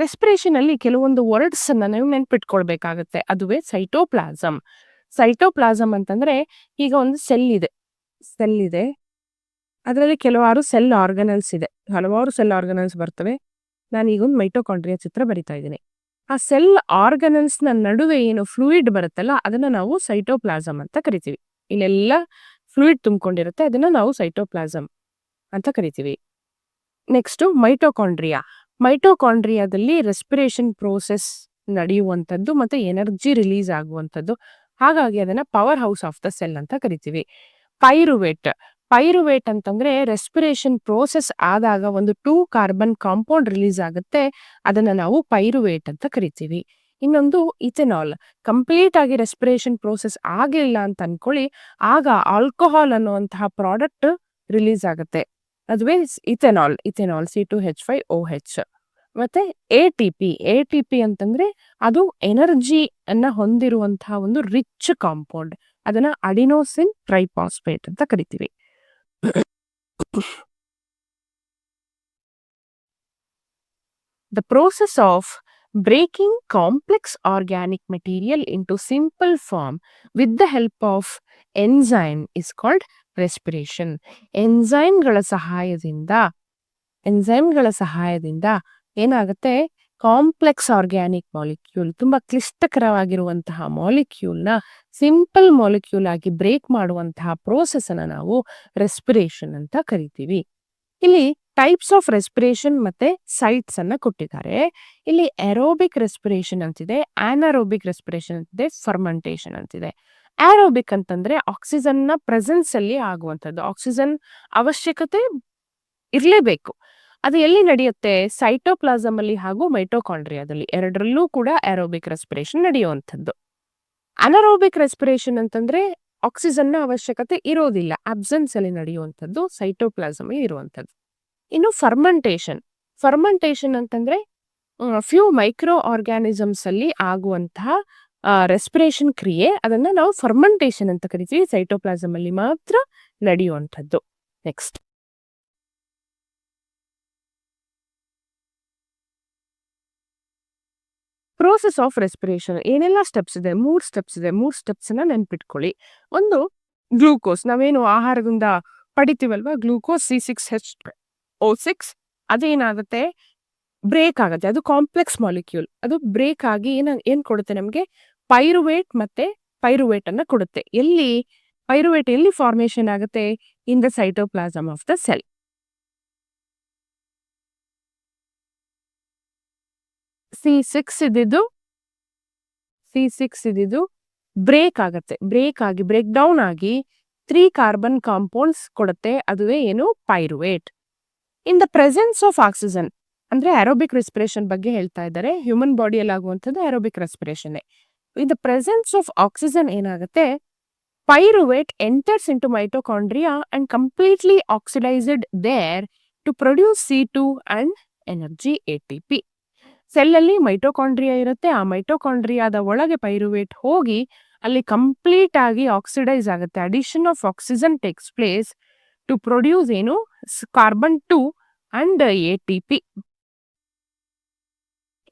Respiration ಅಲ್ಲಿ ಕೆಲವೊಂದು words ಅನ್ನ ನೀವು ನೆನ್ಪಿಟ್ಕೊಳ್ಬೇಕಾಗತ್ತೆ. ಅದುವೇ ಸೈಟೋಪ್ಲಾಸಮ್. ಸೈಟೋಪ್ಲಾಸಮ್ ಅಂತಂದ್ರೆ ಈಗ ಒಂದು ಸೆಲ್ ಇದೆ. ಅದರಲ್ಲಿ ಕೆಲವಾರು ಸೆಲ್ ಆರ್ಗನಲ್ಸ್ ಇದೆ. ಹಲವಾರು ಸೆಲ್ ಆರ್ಗನಲ್ಸ್ ಬರ್ತವೆ. ನಾನೀಗ ಒಂದು ಮೈಟೋಕಾಂಡ್ರಿಯಾ ಚಿತ್ರ ಬರಿತಾ ಇದ್ದೀನಿ. ಆ ಸೆಲ್ ಆರ್ಗನಲ್ಸ್ ನ ನಡುವೆ ಏನು ಫ್ಲೂಯಿಡ್ ಬರುತ್ತಲ್ಲ ಅದನ್ನ ನಾವು ಸೈಟೋಪ್ಲಾಸಮ್ ಅಂತ ಕರಿತೀವಿ. ಇಲ್ಲೆಲ್ಲ ಫ್ಲೂಯಿಡ್ ತುಂಬಿಕೊಂಡಿರುತ್ತೆ. ಅದನ್ನ ನಾವು ಸೈಟೋಪ್ಲಾಸಮ್ ಅಂತ ಕರಿತೀವಿ. Next mitochondria. ಮೈಟೋಕಾಂಡ್ರಿಯಾದಲ್ಲಿ ರೆಸ್ಪಿರೇಷನ್ ಪ್ರೋಸೆಸ್ ನಡೆಯುವಂಥದ್ದು ಮತ್ತೆ ಎನರ್ಜಿ ರಿಲೀಸ್ ಆಗುವಂಥದ್ದು. ಹಾಗಾಗಿ ಅದನ್ನ power house of the cell ಅಂತ ಕರಿತೀವಿ. ಪೈರುವೇಟ್ ಅಂತಂದ್ರೆ ರೆಸ್ಪಿರೇಷನ್ ಪ್ರೋಸೆಸ್ ಆದಾಗ ಒಂದು 2 ಕಾರ್ಬನ್ ಕಾಂಪೌಂಡ್ ರಿಲೀಸ್ ಆಗುತ್ತೆ. ಅದನ್ನ ನಾವು ಪೈರುವೇಟ್ ಅಂತ ಕರಿತೀವಿ. ಇನ್ನೊಂದು ಇಥೆನಾಲ್. ಕಂಪ್ಲೀಟ್ ಆಗಿ ರೆಸ್ಪಿರೇಷನ್ ಪ್ರೋಸೆಸ್ ಆಗಿಲ್ಲ ಅಂತ ಅನ್ಕೊಳ್ಳಿ, ಆಗ ಆಲ್ಕೋಹಾಲ್ ಅನ್ನುವಂತಹ ಪ್ರಾಡಕ್ಟ್ ರಿಲೀಸ್ ಆಗುತ್ತೆ. ಅದುವೇ ಇಥೆನಾಲ್ C2H5OH. ಮತ್ತೆ ಎ ಟಿ ಪಿ ಅಂತಂದ್ರೆ ಅದು ಎನರ್ಜಿ ಅನ್ನ ಹೊಂದಿರುವಂತಹ ಒಂದು ರಿಚ್ ಕಾಂಪೌಂಡ್. ಅದನ್ನ ಅಡಿನೋಸಿನ್ ಟ್ರೈಫಾಸ್ಫೇಟ್ ಅಂತ ಕರಿತೀವಿ. The process of breaking complex organic material into simple form with the help of enzyme is called respiration. ಎಂಜೈಮ್ಗಳ ಸಹಾಯದಿಂದ ಏನಾಗುತ್ತೆ, ಕಾಂಪ್ಲೆಕ್ಸ್ ಆರ್ಗ್ಯಾನಿಕ್ ಮಾಲಿಕ್ಯೂಲ್, ತುಂಬಾ ಕ್ಲಿಷ್ಟಕರವಾಗಿರುವಂತಹ ಮಾಲಿಕ್ಯೂಲ್ನ ಸಿಂಪಲ್ ಮಾಲಿಕ್ಯೂಲ್ ಆಗಿ ಬ್ರೇಕ್ ಮಾಡುವಂತಹ ಪ್ರೋಸೆಸ್ ಅನ್ನ ನಾವು ರೆಸ್ಪಿರೇಷನ್ ಅಂತ ಕರಿತೀವಿ. ಇಲ್ಲಿ ಟೈಪ್ಸ್ ಆಫ್ ರೆಸ್ಪಿರೇಷನ್ ಮತ್ತೆ ಸೈಟ್ಸ್ ಅನ್ನ ಕೊಟ್ಟಿದ್ದಾರೆ. ಇಲ್ಲಿ ಏರೋಬಿಕ್ ರೆಸ್ಪಿರೇಷನ್ ಅಂತಿದೆ, ಆನರೋಬಿಕ್ ರೆಸ್ಪಿರೇಷನ್ ಅಂತಿದೆ, ಫರ್ಮೆಂಟೇಷನ್ ಅಂತಿದೆ. ಏರೋಬಿಕ್ ಅಂತಂದ್ರೆ ಆಕ್ಸಿಜನ್ ನ ಪ್ರೆಸೆನ್ಸ್ ಅಲ್ಲಿ ಆಗುವಂಥದ್ದು. ಆಕ್ಸಿಜನ್ ಅವಶ್ಯಕತೆ ಇರಲೇಬೇಕು. ಅದು ಎಲ್ಲಿ ನಡೆಯುತ್ತೆ? ಸೈಟೋಪ್ಲಾಸಮ್ ಅಲ್ಲಿ ಹಾಗೂ ಮೈಟೋಕಾಂಡ್ರಿಯಾದಲ್ಲಿ, ಎರಡರಲ್ಲೂ ಕೂಡ ಏರೋಬಿಕ್ ರೆಸ್ಪಿರೇಷನ್ ನಡೆಯುವಂಥದ್ದು. ಅನರೋಬಿಕ್ ರೆಸ್ಪಿರೇಷನ್ ಅಂತಂದ್ರೆ ಆಕ್ಸಿಜನ್ ನ ಅವಶ್ಯಕತೆ ಇರೋದಿಲ್ಲ, ಅಬ್ಸೆನ್ಸ್ ಅಲ್ಲಿ ನಡೆಯುವಂಥದ್ದು, ಸೈಟೋಪ್ಲಾಸಮ್ ಇರುವಂಥದ್ದು. ಇನ್ನು ಫರ್ಮೆಂಟೇಷನ್ ಅಂತಂದ್ರೆ ಫ್ಯೂ ಮೈಕ್ರೋ ಆರ್ಗ್ಯಾನಿಸಮ್ಸ್ ಅಲ್ಲಿ ಆಗುವಂತಹ ರೆಸ್ಪಿರೇಷನ್ ಕ್ರಿಯೆ, ಅದನ್ನ ನಾವು ಫರ್ಮೆಂಟೇಷನ್ ಅಂತ ಕರಿತೀವಿ. ಸೈಟೋಪ್ಲಾಸಮ್ ಅಲ್ಲಿ ಮಾತ್ರ ನಡೆಯುವಂಥದ್ದು. ನೆಕ್ಸ್ಟ್, ಪ್ರೋಸೆಸ್ ಆಫ್ ರೆಸ್ಪಿರೇಷನ್ ಏನೆಲ್ಲ ಸ್ಟೆಪ್ಸ್ ಇದೆ? 3 ಸ್ಟೆಪ್ಸ್ ಇದೆ. 3 ಸ್ಟೆಪ್ಸ್ ಅನ್ನ ನೆನ್ಪಿಟ್ಕೊಳ್ಳಿ. ಒಂದು, ಗ್ಲೂಕೋಸ್, ನಾವೇನು ಆಹಾರದಿಂದ ಪಡಿತೀವಲ್ವಾ, ಗ್ಲೂಕೋಸ್ C6H6, ಅದೇನಾಗುತ್ತೆ, ಬ್ರೇಕ್ ಆಗುತ್ತೆ. ಅದು ಕಾಂಪ್ಲೆಕ್ಸ್ ಮಾಲಿಕ್ಯೂಲ್. ಅದು ಬ್ರೇಕ್ ಆಗಿ ಏನ್ ಕೊಡುತ್ತೆ ನಮಗೆ? ಪೈರುವೇಟ್ ಅನ್ನ ಕೊಡುತ್ತೆ. ಪೈರುವೇಟ್ ಎಲ್ಲಿ ಫಾರ್ಮೇಶನ್ ಆಗುತ್ತೆ? In the cytoplasm of the cell. C6 ಇದ್ದಿದ್ದು ಬ್ರೇಕ್ ಆಗುತ್ತೆ. ಬ್ರೇಕ್ ಡೌನ್ ಆಗಿ 3 ಕಾರ್ಬನ್ ಕಾಂಪೌಂಡ್ಸ್ ಕೊಡುತ್ತೆ. ಅದುವೇ ಏನು? Pyruvate. In the presence of oxygen, ಅಂದ್ರೆ ಏರೋಬಿಕ್ ರೆಸ್ಪಿರೇಷನ್ ಬಗ್ಗೆ ಹೇಳ್ತಾ ಇದ್ದಾರೆ. ಹ್ಯೂಮನ್ ಬಾಡಿಯಲ್ಲಿ ಆಗುವಂಥದ್ದು aerobic respiration. In the presence of oxygen ಏನಾಗುತ್ತೆ? Pyruvate enters into mitochondria and completely oxidised there to produce C2 and energy ATP. Cell ಅಲ್ಲಿ mitochondria ಇರುತ್ತೆ. ಆ ಮೈಟೋಕಾಂಡ್ರಿಯಾದ ಒಳಗೆ ಪೈರುವೇಟ್ ಹೋಗಿ ಅಲ್ಲಿ ಕಂಪ್ಲೀಟ್ ಆಗಿ ಆಕ್ಸಿಡೈಸ್ ಆಗುತ್ತೆ. Addition of oxygen takes place to produce ಏನು? ಕಾರ್ಬನ್ 2 ಅಂಡ್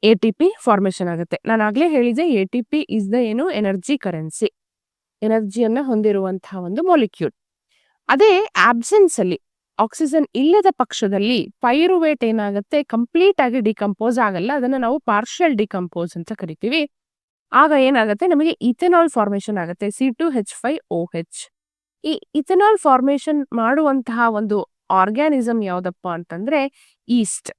ATP ಫಾರ್ಮೇಶನ್ ಆಗುತ್ತೆ. ನಾನು ಆಗ್ಲೇ ಹೇಳಿದೆ, ATP ಇಸ್ ದ ಏನು? ಎನರ್ಜಿ ಕರೆನ್ಸಿ, ಎನರ್ಜಿಯನ್ನ ಹೊಂದಿರುವಂತಹ ಒಂದು ಮಾಲಿಕ್ಯೂಲ್. ಅದೇ ಆಬ್ಸೆನ್ಸ್ ಅಲ್ಲಿ, ಆಕ್ಸಿಜನ್ ಇಲ್ಲದ ಪಕ್ಷದಲ್ಲಿ ಪೈರುವೇಟ್ ಏನಾಗುತ್ತೆ? ಕಂಪ್ಲೀಟ್ ಆಗಿ ಡಿಕಂಪೋಸ್ ಆಗಲ್ಲ. ಅದನ್ನ ನಾವು ಪಾರ್ಷಿಯಲ್ ಡಿಕಂಪೋಸ್ ಅಂತ ಕರಿತೀವಿ. ಆಗ ಏನಾಗುತ್ತೆ? ನಮಗೆ ಇಥೆನಾಲ್ ಫಾರ್ಮೇಶನ್ ಆಗುತ್ತೆ, C2H5OH. ಈ ಇಥೆನಾಲ್ ಫಾರ್ಮೇಶನ್ ಮಾಡುವಂತಹ ಒಂದು ಆರ್ಗ್ಯಾನಿಸಮ್ ಯಾವ್ದಪ್ಪ ಅಂತಂದ್ರೆ ಈಸ್ಟ್.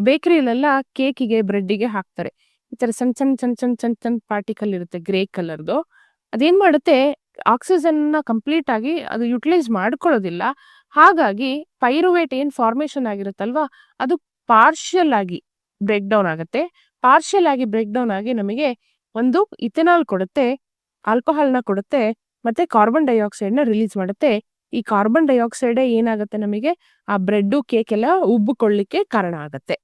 ಬೇಕರಿಯಲ್ಲೆಲ್ಲ ಕೇಕಿಗೆ, ಬ್ರೆಡ್ಡಿಗೆ ಹಾಕ್ತಾರೆ. ಈ ತರ ಸಣ್ಣ ಪಾರ್ಟಿಕಲ್ ಇರುತ್ತೆ, ಗ್ರೇ ಕಲರ್ದು. ಅದೇನ್ ಮಾಡುತ್ತೆ? ಆಕ್ಸಿಜನ್ ನ ಕಂಪ್ಲೀಟ್ ಆಗಿ ಅದು ಯುಟಿಲೈಸ್ ಮಾಡ್ಕೊಳ್ಳೋದಿಲ್ಲ. ಹಾಗಾಗಿ ಪೈರುವೇಟ್ ಏನ್ ಫಾರ್ಮೇಶನ್ ಆಗಿರುತ್ತಲ್ವಾ, ಅದು ಪಾರ್ಷಿಯಲ್ ಆಗಿ ಬ್ರೇಕ್ ಡೌನ್ ಆಗುತ್ತೆ. ಬ್ರೇಕ್ ಡೌನ್ ಆಗಿ ನಮಗೆ ಒಂದು ಇಥೆನಾಲ್ ಕೊಡುತ್ತೆ, ಆಲ್ಕೋಹಾಲ್ ನ ಕೊಡುತ್ತೆ, ಮತ್ತೆ ಕಾರ್ಬನ್ ಡೈಆಕ್ಸೈಡ್ ನ ರಿಲೀಸ್ ಮಾಡುತ್ತೆ. ಈ ಕಾರ್ಬನ್ ಡೈಆಕ್ಸೈಡ್ ಏನಾಗುತ್ತೆ ನಮಗೆ? ಆ ಬ್ರೆಡ್, ಕೇಕ್ ಎಲ್ಲ ಉಬ್ಬಿಕೊಳ್ಳಿಕ್ಕೆ ಕಾರಣ ಆಗುತ್ತೆ.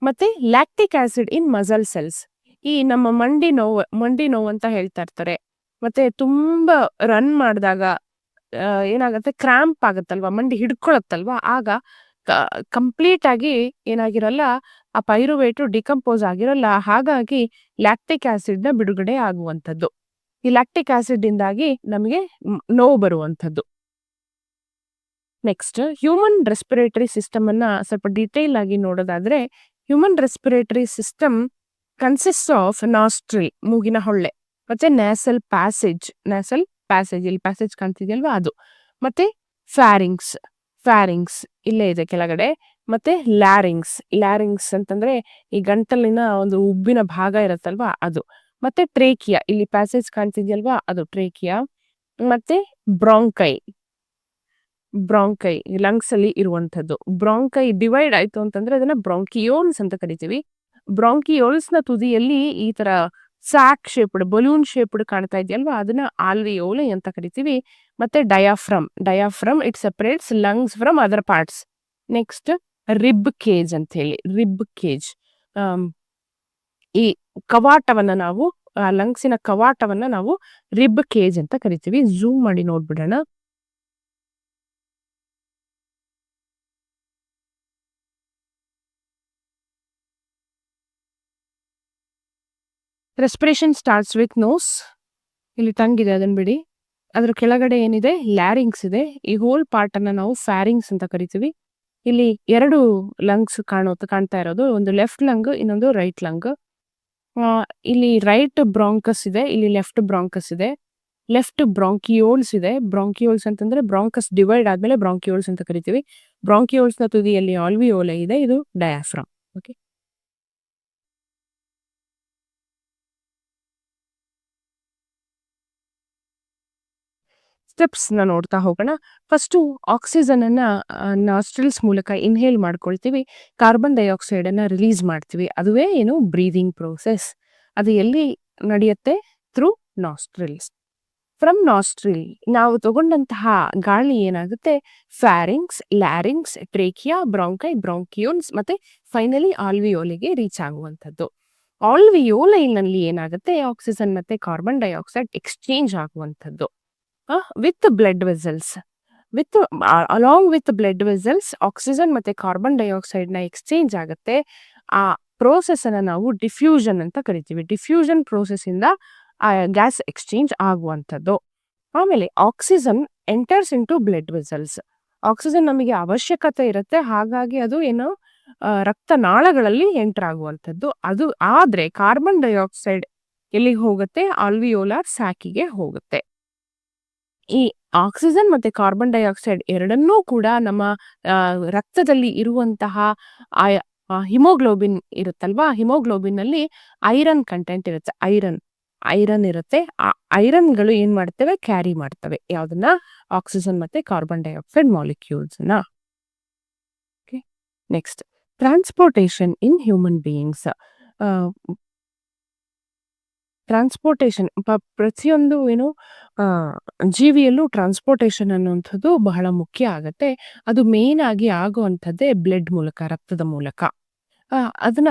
ಮತ್ತೆ ಲ್ಯಾಕ್ಟಿಕ್ ಆಸಿಡ್ ಇನ್ ಮಸಲ್ ಸೆಲ್ಸ್. ಈ ನಮ್ಮ ಮಂಡಿ ನೋವು ಅಂತ ಹೇಳ್ತಾ ಇರ್ತಾರೆ. ಮತ್ತೆ ತುಂಬಾ ರನ್ ಮಾಡಿದಾಗ ಏನಾಗುತ್ತೆ? ಕ್ರಾಂಪ್ ಆಗುತ್ತಲ್ವಾ, ಮಂಡಿ ಹಿಡ್ಕೊಳತ್ತಲ್ವಾ, ಆಗ ಕಂಪ್ಲೀಟ್ ಆಗಿ ಏನಾಗಿರಲ್ಲ, ಆ ಪೈರುವೇಟು ಡಿಕಂಪೋಸ್ ಆಗಿರಲ್ಲ. ಹಾಗಾಗಿ ಲ್ಯಾಕ್ಟಿಕ್ ಆಸಿಡ್‌ನ ಬಿಡುಗಡೆ ಆಗುವಂಥದ್ದು. ಈ ಲ್ಯಾಕ್ಟಿಕ್ ಆಸಿಡ್ ಇಂದಾಗಿ ನಮಗೆ ನೋವು ಬರುವಂಥದ್ದು. ನೆಕ್ಸ್ಟ್ ಹ್ಯೂಮನ್ ರೆಸ್ಪಿರೇಟರಿ ಸಿಸ್ಟಮ್ ಅನ್ನ ಸ್ವಲ್ಪ ಡೀಟೇಲ್ ಆಗಿ ನೋಡೋದಾದ್ರೆ, human respiratory system consists of nostril ಮೂಗಿನ ಹೊಳ್ಳೆ, ಮತ್ತೆ ನ್ಯಾಸಲ್ ಪ್ಯಾಸೇಜ್ ಇಲ್ಲಿ ಪ್ಯಾಸೇಜ್ ಕಾಣ್ತಿದೆಯಲ್ವಾ ಅದು, ಮತ್ತೆ ಫ್ಯಾರಿಂಗ್ಸ್ ಫ್ಯಾರಿಂಗ್ಸ್ ಇಲ್ಲೇ ಇದೆ ಕೆಳಗಡೆ, ಮತ್ತೆ ಲ್ಯಾರಿಂಗ್ಸ್ ಅಂತಂದ್ರೆ ಈ ಗಂಟಲಿನ ಒಂದು ಉಬ್ಬಿನ ಭಾಗ ಇರುತ್ತಲ್ವಾ ಅದು, ಮತ್ತೆ ಟ್ರೇಕಿಯಾ ಇಲ್ಲಿ ಪ್ಯಾಸೇಜ್ ಕಾಣ್ತಿದ್ಯಲ್ವಾ ಅದು ಟ್ರೇಕಿಯಾ, ಮತ್ತೆ ಬ್ರಾಂಕೈ ಲಂಗ್ಸ್ ಅಲ್ಲಿ ಇರುವಂತದ್ದು. ಬ್ರಾಂಕೈ ಡಿವೈಡ್ ಆಯ್ತು ಅಂತಂದ್ರೆ ಅದನ್ನ ಬ್ರಾಂಕಿಯೋಲ್ಸ್ ಅಂತ ಕರಿತೀವಿ. ಬ್ರಾಂಕಿಯೋಲ್ಸ್ ನ ತುದಿಯಲ್ಲಿ ಈ ತರ ಸ್ಯಾಕ್ ಶೇಪ್ಡ್ ಬಲೂನ್ ಶೇಪ್ಡ್ ಕಾಣ್ತಾ ಇದೆಯಲ್ವಾ ಅದನ್ನ ಆಲ್ವಿಯೋಲೆ ಅಂತ ಕರಿತೀವಿ. ಮತ್ತೆ diaphragm it separates lungs from other parts. Next rib cage ಅಂತ ಹೇಳಿ, ಈ ಕವಾಟವನ್ನ ನಾವು ಲಂಗ್ಸಿನ ಕವಾಟವನ್ನ ನಾವು ರಿಬ್ ಕೇಜ್ ಅಂತ ಕರಿತೀವಿ. ಝೂಮ್ ಮಾಡಿ ನೋಡ್ಬಿಡೋಣ. ರೆಸ್ಪಿರೇಷನ್ ಸ್ಟಾರ್ಟ್ಸ್ ವಿತ್ ನೋಸ್, ಇಲ್ಲಿ ತಂಗಿದೆ ಅದನ್ನ ಬಿಡಿ. ಅದ್ರ ಕೆಳಗಡೆ ಏನಿದೆ ಲ್ಯಾರಿಂಗ್ಸ್ ಇದೆ. ಈ ಹೋಲ್ ಪಾರ್ಟ್ ಅನ್ನ ನಾವು ಫ್ಯಾರಿಂಗ್ಸ್ ಅಂತ ಕರಿತೀವಿ. ಇಲ್ಲಿ 2 ಲಂಗ್ಸ್ ಕಾಣ್ತಾ ಇರೋದು, ಒಂದು ಲೆಫ್ಟ್ ಲಂಗ್, ಇನ್ನೊಂದು ರೈಟ್ ಲಂಗ್. ಇಲ್ಲಿ ರೈಟ್ ಬ್ರಾಂಕಸ್ ಇದೆ, ಇಲ್ಲಿ ಲೆಫ್ಟ್ ಬ್ರಾಂಕಸ್ ಇದೆ. ಲೆಫ್ಟ್ ಬ್ರಾಂಕಿಯೋಲ್ಸ್ ಇದೆ. ಬ್ರಾಂಕಿಯೋಲ್ಸ್ ಅಂತಂದ್ರೆ ಬ್ರಾಂಕಸ್ ಡಿವೈಡ್ ಆದ್ಮೇಲೆ ಬ್ರಾಂಕಿಯೋಲ್ಸ್ ಅಂತ ಕರಿತೀವಿ. ಬ್ರಾಂಕಿಯೋಲ್ಸ್ ನ ತುದಿಯಲ್ಲಿ ಆಲ್ವಿಯೋಲೆ ಇದೆ, ಇದು ಡಯಾಫ್ರಮ್. ಓಕೆ, ಸ್ಟೆಪ್ಸ್ ನ ನೋಡ್ತಾ ಹೋಗೋಣ. ಫಸ್ಟ್ ಆಕ್ಸಿಜನ್ ಅನ್ನ ನಾಸ್ಟ್ರಿಲ್ಸ್ ಮೂಲಕ ಇನ್ಹೇಲ್ ಮಾಡ್ಕೊಳ್ತೀವಿ, ಕಾರ್ಬನ್ ಡೈಆಕ್ಸೈಡ್ ಅನ್ನ ರಿಲೀಸ್ ಮಾಡ್ತೀವಿ. ಅದುವೇ ಏನು ಬ್ರೀದಿಂಗ್ ಪ್ರೋಸೆಸ್. ಅದು ಎಲ್ಲಿ ನಡೆಯುತ್ತೆ? Through nostrils. ಫ್ರಮ್ ನಾಸ್ಟ್ರಿಲ್ ನಾವು ತಗೊಂಡಂತಹ ಗಾಳಿ ಏನಾಗುತ್ತೆ? ಫ್ಯಾರಿಂಗ್ಸ್, ಲ್ಯಾರಿಂಗ್ಸ್, ಟ್ರೇಕಿಯಾ, ಬ್ರಾಂಕಿಯೋಲ್ಸ್ ಮತ್ತೆ ಫೈನಲಿ ಆಲ್ವಿಯೋಲಿಗೆ ರೀಚ್ ಆಗುವಂಥದ್ದು. ಆಲ್ವಿಯೋಲೈನಲ್ಲಿ ಏನಾಗುತ್ತೆ? ಆಕ್ಸಿಜನ್ ಮತ್ತೆ ಕಾರ್ಬನ್ ಡೈಆಕ್ಸೈಡ್ ಎಕ್ಸ್ಚೇಂಜ್ ಆಗುವಂಥದ್ದು. With blood vessels, along with blood vessels oxygen ಮತ್ತೆ ಕಾರ್ಬನ್ ಡೈಆಕ್ಸೈಡ್ ನ ಎಕ್ಸ್ಚೇಂಜ್ ಆಗುತ್ತೆ. ಆ ಪ್ರೋಸೆಸ್ ಅನ್ನ ನಾವು ಡಿಫ್ಯೂಷನ್ ಅಂತ ಕರಿತೀವಿ. ಡಿಫ್ಯೂಷನ್ ಪ್ರೋಸೆಸ್ ಇಂದ ಆ ಗ್ಯಾಸ್ ಎಕ್ಸ್ಚೇಂಜ್ ಆಗುವಂಥದ್ದು. ಆಮೇಲೆ oxygen enters into blood vessels. Oxygen ನಮಗೆ ಅವಶ್ಯಕತೆ ಇರುತ್ತೆ, ಹಾಗಾಗಿ ಅದು ಏನು ರಕ್ತನಾಳಗಳಲ್ಲಿ ಎಂಟರ್ ಆಗುವಂಥದ್ದು. ಅದು ಆದ್ರೆ ಕಾರ್ಬನ್ ಡೈಆಕ್ಸೈಡ್ ಎಲ್ಲಿಗೆ ಹೋಗುತ್ತೆ? ಆಲ್ವಿಯೋಲಾರ್ ಸ್ಯಾಕಿಗೆ ಹೋಗುತ್ತೆ. ಈ ಆಕ್ಸಿಜನ್ ಮತ್ತೆ ಕಾರ್ಬನ್ ಡೈಆಕ್ಸೈಡ್ ಎರಡನ್ನೂ ಕೂಡ ನಮ್ಮ ರಕ್ತದಲ್ಲಿ ಇರುವಂತಹ ಹಿಮೋಗ್ಲೋಬಿನ್ ಇರುತ್ತಲ್ವಾ, ಹಿಮೋಗ್ಲೋಬಿನ್ ಅಲ್ಲಿ ಐರನ್ ಕಂಟೆಂಟ್ ಇರುತ್ತೆ. ಐರನ್ ಇರುತ್ತೆ. ಆ ಐರನ್ಗಳು ಏನ್ ಮಾಡ್ತವೆ? ಕ್ಯಾರಿ ಮಾಡ್ತವೆ ಯಾವ್ದನ್ನ? ಆಕ್ಸಿಜನ್ ಮತ್ತೆ ಕಾರ್ಬನ್ ಡೈಆಕ್ಸೈಡ್ ಮಾಲಿಕ್ಯೂಲ್ಸ್ ನ. ನೆಕ್ಸ್ಟ್ ಟ್ರಾನ್ಸ್ಪೋರ್ಟೇಷನ್ ಇನ್ ಹ್ಯೂಮನ್ ಬೀಯಿಂಗ್ಸ್. ಟ್ರಾನ್ಸ್ಪೋರ್ಟೇಷನ್ ಪ್ರತಿಯೊಂದು ಏನು ಜೀವಿಯಲ್ಲೂ ಟ್ರಾನ್ಸ್ಪೋರ್ಟೇಷನ್ ಅನ್ನುವಂಥದ್ದು ಬಹಳ ಮುಖ್ಯ ಆಗತ್ತೆ. ಅದು ಮೇನ್ ಆಗಿ ಆಗುವಂಥದ್ದೇ ಬ್ಲಡ್ ಮೂಲಕ, ರಕ್ತದ ಮೂಲಕ. ಅದನ್ನ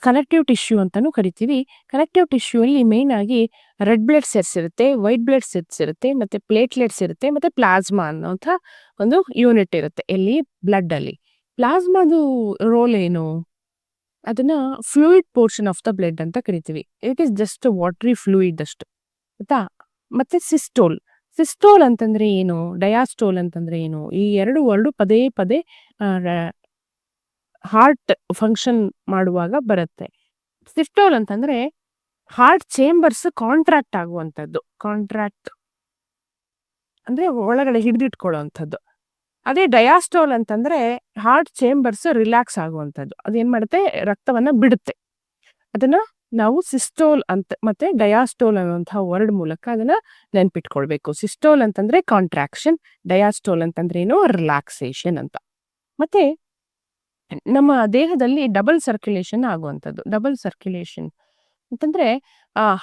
ಕನೆಕ್ಟಿವ್ ಟಿಶ್ಯೂ ಅಂತಾನೂ ಕರಿತೀವಿ. ಕನೆಕ್ಟಿವ್ ಟಿಶ್ಯೂ ಅಲ್ಲಿ ಮೇನ್ ಆಗಿ ರೆಡ್ ಬ್ಲಡ್ ಸೆಲ್ಸ್ ಇರುತ್ತೆ, ವೈಟ್ ಬ್ಲಡ್ ಸೆಲ್ಸ್ ಇರುತ್ತೆ, ಮತ್ತೆ ಪ್ಲೇಟ್ಲೆಟ್ಸ್ ಇರುತ್ತೆ, ಮತ್ತೆ ಪ್ಲಾಸ್ಮಾ ಅನ್ನೋಂಥ ಒಂದು ಯೂನಿಟ್ ಇರುತ್ತೆ. ಎಲ್ಲಿ? ಬ್ಲಡ್ ಅಲ್ಲಿ. ಪ್ಲಾಸ್ಮಾದು ರೋಲ್ ಏನು? ಅದನ್ನ fluid portion of the blood ಅಂತ ಕರಿತೀವಿ. It is just watery fluid ಅಷ್ಟು, ಆಯ್ತಾ? ಮತ್ತೆ ಸಿಸ್ಟೋಲ್ ಅಂತಂದ್ರೆ ಏನು? ಡಯಾಸ್ಟೋಲ್ ಅಂತಂದ್ರೆ ಏನು? ಈ 2 ವರ್ಡ್ ಪದೇ ಪದೇ ಹಾರ್ಟ್ ಫಂಕ್ಷನ್ ಮಾಡುವಾಗ ಬರುತ್ತೆ. ಸಿಸ್ಟೋಲ್ ಅಂತಂದ್ರೆ ಹಾರ್ಟ್ ಚೇಂಬರ್ಸ್ ಕಾಂಟ್ರಾಕ್ಟ್ ಆಗುವಂಥದ್ದು. ಕಾಂಟ್ರಾಕ್ಟ್ ಅಂದ್ರೆ ಒಳಗಡೆ ಹಿಡಿದಿಟ್ಕೊಳ್ಳುವಂಥದ್ದು. ಅದೇ ಡಯಾಸ್ಟೋಲ್ ಅಂತಂದ್ರೆ ಹಾರ್ಟ್ ಚೇಂಬರ್ಸ್ ರಿಲ್ಯಾಕ್ಸ್ ಆಗುವಂಥದ್ದು. ಅದೇನ್ ಮಾಡುತ್ತೆ? ರಕ್ತವನ್ನ ಬಿಡುತ್ತೆ. ಅದನ್ನ ನಾವು ಸಿಸ್ಟೋಲ್ ಅಂತ ಮತ್ತೆ ಡಯಾಸ್ಟೋಲ್ ಅನ್ನುವಂತಹ ವರ್ಡ್ ಮೂಲಕ ಅದನ್ನ ನೆನ್ಪಿಟ್ಕೊಳ್ಬೇಕು. ಸಿಸ್ಟೋಲ್ ಅಂತಂದ್ರೆ ಕಾಂಟ್ರಾಕ್ಷನ್, ಡಯಾಸ್ಟೋಲ್ ಅಂತಂದ್ರೆ ಏನು? ರಿಲ್ಯಾಕ್ಸೇಷನ್ ಅಂತ. ಮತ್ತೆ ನಮ್ಮ ದೇಹದಲ್ಲಿ ಡಬಲ್ ಸರ್ಕ್ಯುಲೇಷನ್ ಆಗುವಂಥದ್ದು. ಡಬಲ್ ಸರ್ಕ್ಯುಲೇಷನ್ ಅಂತಂದ್ರೆ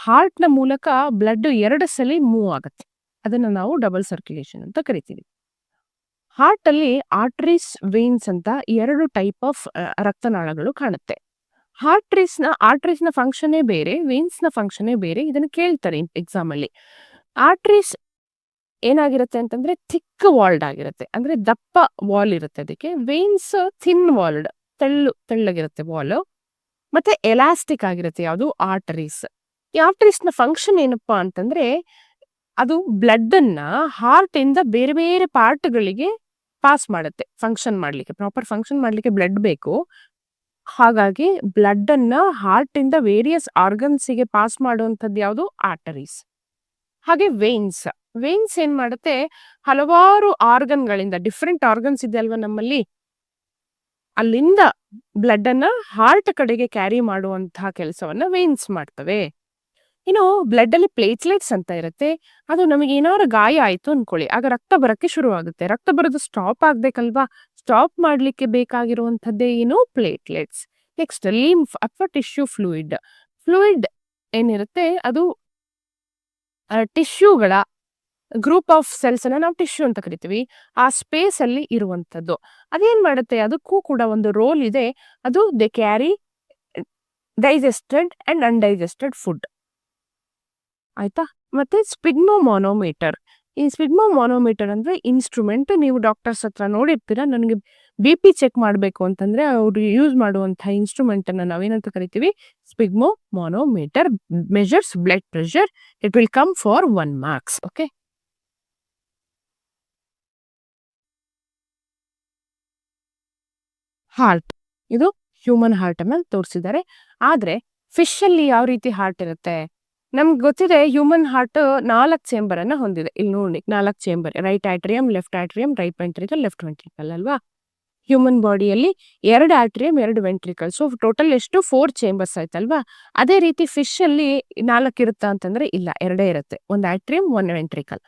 ಹಾರ್ಟ್ ನ ಮೂಲಕ ಬ್ಲಡ್ 2 ಸಲ ಮೂವ್ ಆಗುತ್ತೆ. ಅದನ್ನ ನಾವು ಡಬಲ್ ಸರ್ಕ್ಯುಲೇಷನ್ ಅಂತ ಕರಿತೀವಿ. ಹಾರ್ಟ್ ಅಲ್ಲಿ ಆರ್ಟರೀಸ್, ವೇನ್ಸ್ ಅಂತ 2 ಟೈಪ್ ಆಫ್ ರಕ್ತನಾಳಗಳು ಕಾಣುತ್ತೆ. ಆರ್ಟರೀಸ್ ನ ಫಂಕ್ಷನ್ ಬೇರೆ, ವೇನ್ಸ್ ನ ಫಂಕ್ಷನ್ ಬೇರೆ. ಇದನ್ನ ಕೇಳ್ತಾರೆ ಎಕ್ಸಾಮ್ ಅಲ್ಲಿ. ಆರ್ಟರೀಸ್ ಏನಾಗಿರುತ್ತೆ ಅಂತಂದ್ರೆ ಥಿಕ್ ವಾಲ್ಡ್ ಆಗಿರುತ್ತೆ, ಅಂದ್ರೆ ದಪ್ಪ ವಾಲ್ ಇರುತ್ತೆ ಅದಕ್ಕೆ. ವೇನ್ಸ್ ಥಿನ್ ವಾಲ್ಡ್, ತೆಳ್ಳಗಿರುತ್ತೆ ವಾಲ್. ಮತ್ತೆ ಎಲಾಸ್ಟಿಕ್ ಆಗಿರುತ್ತೆ ಯಾವುದು ಆರ್ಟರೀಸ್. ಈ ಆರ್ಟರೀಸ್‌ನ ಫಂಕ್ಷನ್ ಏನಪ್ಪಾ ಅಂತಂದ್ರೆ, ಅದು ಬ್ಲಡ್ಡನ್ನ ಹಾರ್ಟಿಂದ ಬೇರೆ ಬೇರೆ ಪಾರ್ಟ್‌ಗಳಿಗೆ ಪಾಸ್ ಮಾಡುತ್ತೆ. ಪ್ರಾಪರ್ ಫಂಕ್ಷನ್ ಮಾಡ್ಲಿಕ್ಕೆ ಬ್ಲಡ್ ಬೇಕು. ಹಾಗಾಗಿ ಬ್ಲಡ್ಡನ್ನ ಹಾರ್ಟಿಂದ ವೇರಿಯಸ್ ಆರ್ಗನ್ಸ್‌ಗೆ ಪಾಸ್ ಮಾಡುವಂಥದ್ದು ಯಾವುದು ಆರ್ಟರೀಸ್. ಹಾಗೆ ವೇನ್ಸ್ ಏನ್ ಮಾಡುತ್ತೆ, ಹಲವಾರು ಆರ್ಗನ್‌ಗಳಿಂದ ಡಿಫರೆಂಟ್ ಆರ್ಗನ್ಸ್ ಇದೆ ಅಲ್ವಾ ನಮ್ಮಲ್ಲಿ, ಅಲ್ಲಿಂದ ಬ್ಲಡ್ಡನ್ನ ಹಾರ್ಟ್ ಕಡೆಗೆ ಕ್ಯಾರಿ ಮಾಡುವಂತಹ ಕೆಲಸವನ್ನ ವೇನ್ಸ್ ಮಾಡ್ತವೆ. ಇನ್ನು ಬ್ಲಡ್ಡಲ್ಲಿ ಪ್ಲೇಟ್ಲೆಟ್ಸ್ ಅಂತ ಇರುತ್ತೆ. ಅದು ನಮಗೆ ಏನಾದ್ರು ಗಾಯ ಆಯ್ತು ಅನ್ಕೊಳ್ಳಿ, ಆಗ ರಕ್ತ ಬರಕ್ಕೆ ಶುರುವಾಗುತ್ತೆ. ರಕ್ತ ಬರೋದು ಸ್ಟಾಪ್ ಆಗ್ಬೇಕಲ್ವಾ? ಸ್ಟಾಪ್ ಮಾಡ್ಲಿಕ್ಕೆ ಬೇಕಾಗಿರುವಂಥದ್ದೇ ಏನು? ಪ್ಲೇಟ್ಲೆಟ್ಸ್. ನೆಕ್ಸ್ಟ್ ಲಿಂಫ್ ಅಥವಾ ಟಿಶ್ಯೂ ಫ್ಲೂಯಿಡ್ ಏನಿರುತ್ತೆ ಅದು ಟಿಶ್ಯೂಗಳ ಗ್ರೂಪ್ ಆಫ್ ಸೆಲ್ಸ್ ಅನ್ನ ನಾವು ಟಿಶ್ಯೂ ಅಂತ ಕರಿತೀವಿ. ಆ ಸ್ಪೇಸ್ ಅಲ್ಲಿ ಇರುವಂತದ್ದು. ಅದೇನ್ ಮಾಡುತ್ತೆ, ಅದಕ್ಕೂ ಕೂಡ ಒಂದು ರೋಲ್ ಇದೆ. ಅದು they carry digested and undigested food. ಆಯ್ತಾ? ಮತ್ತೆ ಸ್ಪಿಗ್ಮೋಮಾನೋಮೀಟರ್. ಈ ಸ್ಪಿಗ್ಮೋಮಾನೋಮೀಟರ್ ಅಂದ್ರೆ ಇನ್ಸ್ಟ್ರೂಮೆಂಟ್. ನೀವು ಡಾಕ್ಟರ್ಸ್ ಹತ್ರ ನೋಡಿರ್ತೀರಾ. ನನಗೆ BP ಚೆಕ್ ಮಾಡಬೇಕು ಅಂತಂದ್ರೆ ಅವರು ಯೂಸ್ ಮಾಡುವಂತಹ ಇನ್ಸ್ಟ್ರೂಮೆಂಟ್ ಅನ್ನ ನಾವೇನಂತ ಕರಿತೀವಿ? Sphygmomanometer. Measures blood pressure. It will come for 1 marks. Okay. Heart. ಇದು ಹ್ಯೂಮನ್ ಹಾರ್ಟ್ ಮೇಲೆ ತೋರಿಸಿದ್ದಾರೆ. ಆದ್ರೆ ಫಿಶ್ ಅಲ್ಲಿ ಯಾವ ರೀತಿ ಹಾರ್ಟ್ ಇರುತ್ತೆ? ನಮ್ಗೆ ಗೊತ್ತಿದೆ, ಹ್ಯೂಮನ್ ಹಾರ್ಟ್ 4 ಚೇಂಬರ್ ಅನ್ನ ಹೊಂದಿದೆ. ಇಲ್ಲಿ ನೋಡಿ, 4 chamber: right atrium, left atrium, right ventricle, left ventricle ಅಲ್ವಾ? ಹ್ಯೂಮನ್ ಬಾಡಿಯಲ್ಲಿ 2 ಆಟ್ರಿಯಂ, 2 ವೆಂಟ್ರಿಕಲ್. ಸೊ ಟೋಟಲ್ ಎಷ್ಟು? 4 ಚೇಂಬರ್ಸ್ ಆಯ್ತಲ್ವಾ? ಅದೇ ರೀತಿ ಫಿಶ್ ಅಲ್ಲಿ 4 ಇರುತ್ತಾ ಅಂತಂದ್ರೆ ಇಲ್ಲ, 2 ಇರುತ್ತೆ. 1 ಆಟ್ರಿಯಂ, 1 ವೆಂಟ್ರಿಕಲ್.